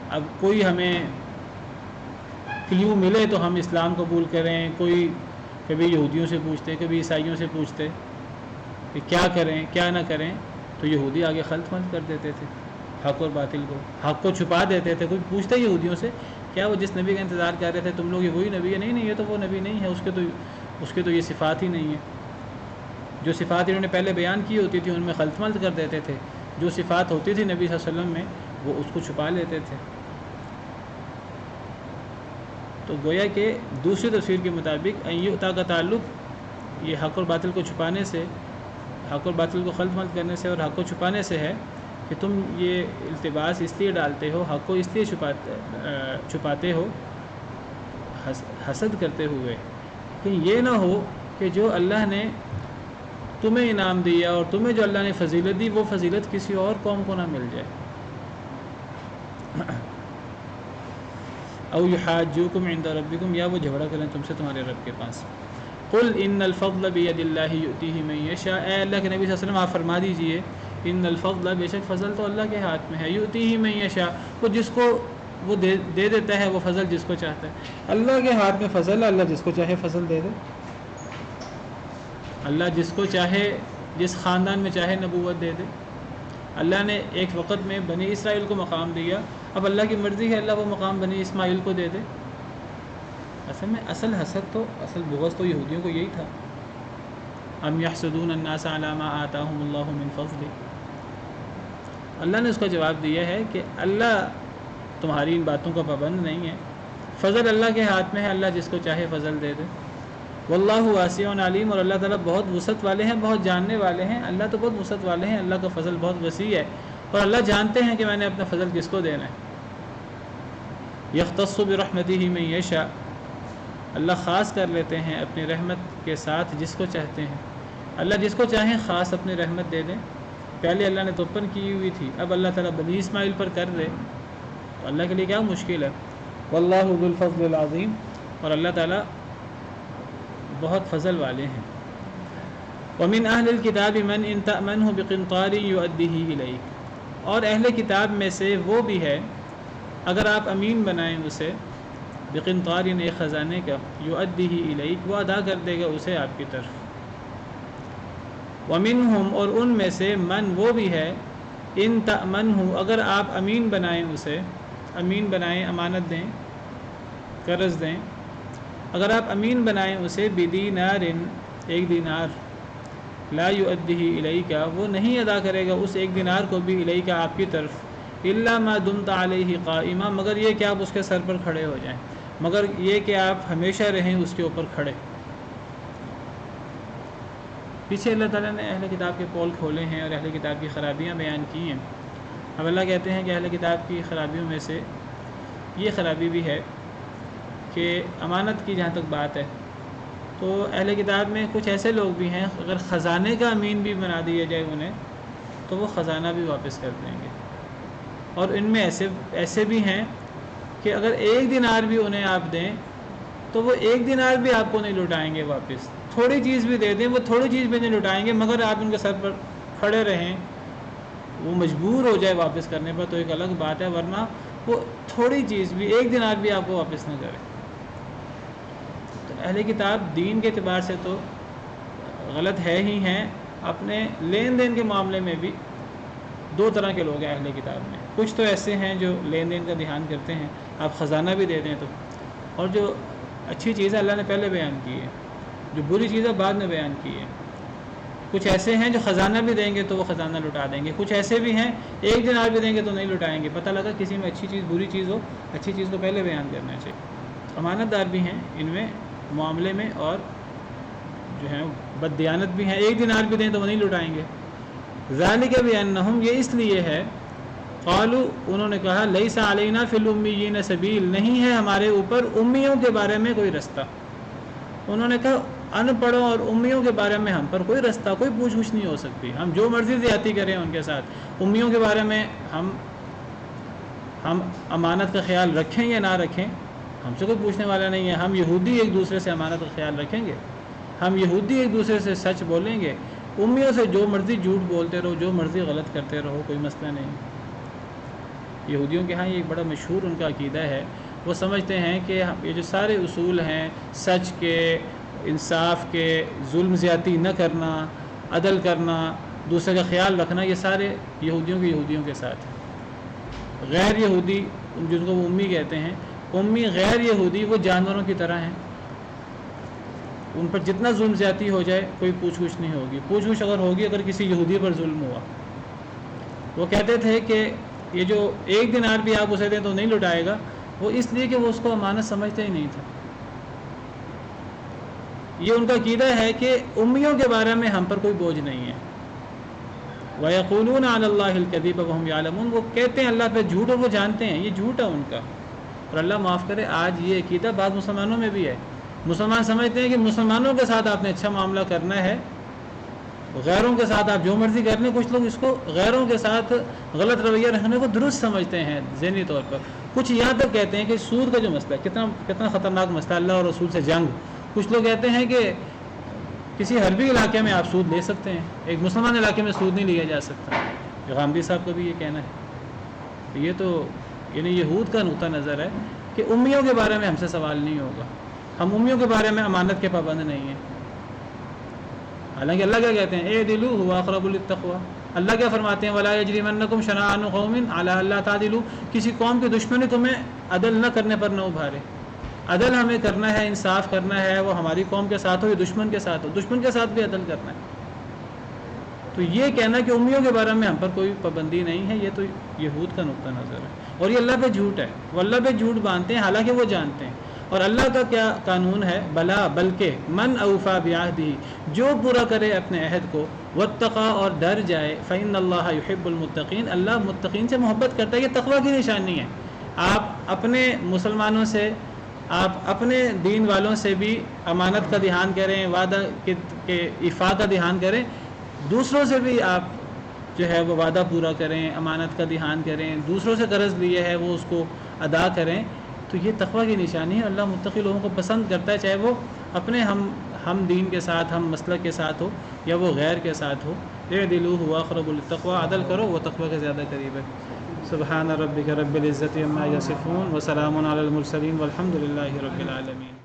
اب کوئی ہمیں کلیو ملے تو ہم اسلام قبول کریں، کوئی کبھی یہودیوں سے پوچھتے کبھی عیسائیوں سے پوچھتے کہ کیا کریں کیا نہ کریں، تو یہودی آگے خلط ملط کر دیتے تھے حق اور باطل کو، حق کو چھپا دیتے تھے۔ کوئی پوچھتے یہودیوں سے کیا وہ جس نبی کا انتظار کر رہے تھے تم لوگ یہ وہی نبی ہے؟ نہیں یہ تو وہ نبی نہیں ہے، اس کے تو یہ صفات ہی نہیں ہے، جو صفات انہوں نے پہلے بیان کی ہوتی تھی ان میں خلط ملط کر دیتے تھے، جو صفات ہوتی تھی نبی صلی اللہ علیہ وسلم میں وہ اس کو چھپا لیتے تھے۔ تو گویا کہ دوسری تفسیر کے مطابق ایوتا کا تعلق یہ حق اور باطل کو چھپانے سے، حق اور باطل کو خلط ملط کرنے سے اور حق کو چھپانے سے ہے کہ تم یہ التباس اس لیے ڈالتے ہو، حق کو اس لیے چھپاتے ہو حسد کرتے ہوئے کہ یہ نہ ہو کہ جو اللہ نے تمہیں انعام دیا اور تمہیں جو اللہ نے فضیلت دی وہ فضیلت کسی اور قوم کو نہ مل جائے۔ او یحاجوکم عند ربکم، یا وہ جھگڑا کریں تم سے تمہارے رب کے پاس۔ قل ان الفضل بید اللہ یؤتیہ من یشاء، اے اللہ کے نبی صلی اللہ علیہ وسلم آپ فرما دیجئے ان الفضل، بے شک فضل تو اللہ کے ہاتھ میں ہے، یؤتیہ من یشاء، وہ جس کو وہ دے دیتا ہے وہ فضل جس کو چاہتا ہے، اللہ کے ہاتھ میں فضل ہے، اللہ جس کو چاہے فضل دے دے، اللہ جس کو چاہے جس خاندان میں چاہے نبوت دے دے۔ اللہ نے ایک وقت میں بنی اسرائیل کو مقام دیا، اب اللہ کی مرضی ہے اللہ وہ مقام بنی اسماعیل کو دے دے۔ اصل میں اصل حسد تو اصل بغض تو یہودیوں کو یہی تھا، ام یحسدون الناس علی ما آتاہم اللہ من فضل، اللہ نے اس کا جواب دیا ہے کہ اللہ تمہاری ان باتوں کا پابند نہیں ہے، فضل اللہ کے ہاتھ میں ہے، اللہ جس کو چاہے فضل دے دے۔ واللہ واسع علیم، اور اللہ تعالیٰ بہت وسعت والے ہیں، بہت جاننے والے ہیں، اللہ تو بہت وسعت والے ہیں، اللہ کا فضل بہت وسیع ہے اور اللہ جانتے ہیں کہ میں نے اپنا فضل کس کو دینا ہے۔ یختص برحمتہ من یشاء، اللہ خاص کر لیتے ہیں اپنی رحمت کے ساتھ جس کو چاہتے ہیں، اللہ جس کو چاہیں خاص اپنی رحمت دے دیں۔ پہلے اللہ نے توپن کی ہوئی تھی، اب اللہ تعالیٰ بنی اسماعیل پر کر دے تو اللہ کے لیے کیا مشکل ہے۔ واللہ ذو الفضل العظیم، اور اللہ تعالیٰ بہت فضل والے ہیں۔ ومن اہل الکتاب من ان تأمنه بقنطار یؤدیہ الیک، اور اہل کتاب میں سے وہ بھی ہے اگر آپ امین بنائیں اسے بقنطار ایک خزانے کا یؤدیہ الیک وہ ادا کر دے گا اسے آپ کی طرف ومنہم اور ان میں سے من وہ بھی ہے ان تأمنہ اگر آپ امین بنائیں اسے امین بنائیں امانت دیں قرض دیں اگر آپ امین بنائیں اسے بدینار ایک دینار لا یؤدیہ الیک وہ نہیں ادا کرے گا اس ایک دینار کو بھی الیک آپ کی طرف الا ما دمت علیہ قائما مگر یہ کہ آپ اس کے سر پر کھڑے ہو جائیں مگر یہ کہ آپ ہمیشہ رہیں اس کے اوپر کھڑے. پیچھے اللہ تعالیٰ نے اہل کتاب کے پول کھولے ہیں اور اہل کتاب کی خرابیاں بیان کی ہیں. اب اللہ کہتے ہیں کہ اہل کتاب کی خرابیوں میں سے یہ خرابی بھی ہے کہ امانت کی جہاں تک بات ہے تو اہل کتاب میں کچھ ایسے لوگ بھی ہیں اگر خزانے کا امین بھی بنا دیا جائے انہیں تو وہ خزانہ بھی واپس کر دیں گے. اور ان میں ایسے بھی ہیں کہ اگر ایک دینار بھی انہیں آپ دیں تو وہ ایک دینار بھی آپ کو نہیں لوٹائیں گے واپس. تھوڑی چیز بھی دے دیں وہ تھوڑی چیز بھی نہیں لوٹائیں گے مگر آپ ان کے سر پر کھڑے رہیں وہ مجبور ہو جائے واپس کرنے پر تو ایک الگ بات ہے ورنہ وہ تھوڑی چیز بھی ایک دینار بھی آپ کو واپس نہ کرے. تو اہل کتاب دین کے اعتبار سے تو غلط ہے ہی ہیں. اپنے لین دین کے معاملے میں بھی دو طرح کے لوگ ہیں اہل کتاب میں. کچھ تو ایسے ہیں جو لین دین کا دھیان کرتے ہیں آپ خزانہ بھی دے دیں تو اور جو اچھی چیز ہے اللہ نے پہلے بیان کی ہے جو بری چیز ہے بعد میں بیان کی ہے. کچھ ایسے ہیں جو خزانہ بھی دیں گے تو وہ خزانہ لٹا دیں گے. کچھ ایسے بھی ہیں ایک دینار بھی دیں گے تو نہیں لٹائیں گے. پتہ لگا کسی میں اچھی چیز بری چیز ہو اچھی چیز کو پہلے بیان کرنا چاہیے. امانت دار بھی ہیں ان میں معاملے میں اور جو ہیں بددیانت بھی ہیں. ایک دینار بھی دیں تو وہ نہیں لٹائیں گے. ذالک بانہم یہ اس لیے ہے قالوا انہوں نے کہا لیس علینا فی الامیین سبیل نہیں ہے ہمارے اوپر امیوں کے بارے میں کوئی رستہ. انہوں نے کہا ان پڑھوں اور امیوں کے بارے میں ہم پر کوئی رستہ کوئی پوچھ گچھ نہیں ہو سکتی. ہم جو مرضی زیادتی کریں ان کے ساتھ. امیوں کے بارے میں ہم امانت کا خیال رکھیں یا نہ رکھیں ہم سے کوئی پوچھنے والا نہیں ہے. ہم یہودی ایک دوسرے سے امانت کا خیال رکھیں گے. ہم یہودی ایک دوسرے سے سچ بولیں گے. امیوں سے جو مرضی جھوٹ بولتے رہو جو مرضی غلط کرتے رہو کوئی مسئلہ نہیں. یہودیوں کے ہاں یہ ایک بڑا مشہور ان کا عقیدہ ہے. وہ سمجھتے ہیں کہ یہ جو سارے اصول ہیں سچ کے انصاف کے ظلم زیادتی نہ کرنا عدل کرنا دوسرے کا خیال رکھنا یہ سارے یہودیوں کے ساتھ ہیں. غیر یہودی جن کو وہ امی کہتے ہیں امی غیر یہودی وہ جانوروں کی طرح ہیں. ان پر جتنا ظلم زیادتی ہو جائے کوئی پوچھ گچھ نہیں ہوگی. پوچھ گچھ اگر ہوگی اگر کسی یہودی پر ظلم ہوا وہ کہتے تھے کہ یہ جو ایک دینار بھی آپ اسے دیں تو نہیں لٹائے گا وہ اس لیے کہ وہ اس کو امانت سمجھتے ہی نہیں تھا. یہ ان کا عقیدہ ہے کہ امیوں کے بارے میں ہم پر کوئی بوجھ نہیں ہے. وَيَقُولُونَ عَلَى اللَّهِ الْكَذِبَ وَهُمْ يَعْلَمُونَ وہ کہتے ہیں اللہ پہ جھوٹ اور وہ جانتے ہیں یہ جھوٹ ہے ان کا. اور اللہ معاف کرے آج یہ عقیدہ بعض مسلمانوں میں بھی ہے. مسلمان سمجھتے ہیں کہ مسلمانوں کے ساتھ آپ نے اچھا معاملہ کرنا ہے غیروں کے ساتھ آپ جو مرضی کر لیں. کچھ لوگ اس کو غیروں کے ساتھ غلط رویہ رکھنے کو درست سمجھتے ہیں ذہنی طور پر. کچھ یہاں تک کہتے ہیں کہ سود کا جو مسئلہ ہے کتنا خطرناک مسئلہ اللہ اور رسول سے جنگ. کچھ لوگ کہتے ہیں کہ کسی حربی علاقے میں آپ سود لے سکتے ہیں ایک مسلمان علاقے میں سود نہیں لیا جا سکتا. غامدی صاحب کا بھی یہ کہنا ہے. یہ تو یعنی یہود کا نقطہ نظر ہے کہ امیوں کے بارے میں ہم سے سوال نہیں ہوگا. ہم امیوں کے بارے میں امانت کے پابند نہیں ہیں. حالانکہ اللہ کیا کہتے ہیں اعدلوا هو اقرب للتقوى. اللہ کیا فرماتے ہیں ولا یجرمنکم شنآن قوم علی الا تعدلوا کسی قوم کی دشمنی تمہیں عدل نہ کرنے پر نہ ابھارے. عدل ہمیں کرنا ہے انصاف کرنا ہے وہ ہماری قوم کے ساتھ ہو یا دشمن کے ساتھ ہو. دشمن کے ساتھ بھی عدل کرنا ہے. تو یہ کہنا کہ امیوں کے بارے میں ہم پر کوئی پابندی نہیں ہے یہ تو یہود کا نقطہ نظر ہے اور یہ اللہ پہ جھوٹ ہے. وہ اللہ پہ جھوٹ باندھتے ہیں حالانکہ وہ جانتے ہیں. اور اللہ کا کیا قانون ہے بلا بلکہ من اوفا بعہدہ جو پورا کرے اپنے عہد کو واتقى اور ڈر جائے فإن اللہ يحب المتقین اللہ متقین سے محبت کرتا ہے. یہ تقوی کی نشانی ہے. آپ اپنے مسلمانوں سے آپ اپنے دین والوں سے بھی امانت کا دھیان کریں وعدہ کے ایفاء کا دھیان کریں. دوسروں سے بھی آپ جو ہے وہ وعدہ پورا کریں امانت کا دھیان کریں. دوسروں سے قرض لیے ہے وہ اس کو ادا کریں. تو یہ تقوی کی نشانی ہے. اللہ متقی لوگوں کو پسند کرتا ہے چاہے وہ اپنے ہم دین کے ساتھ ہم مسلک کے ساتھ ہو یا وہ غیر کے ساتھ ہو. اعدلوا هو اقرب للتقوى، عدل کرو وہ تقوی کے زیادہ قریب ہے۔ سبحان ربک رب العزت عما یصفون وسلام علی المرسلین والحمد للہ رب العالمین۔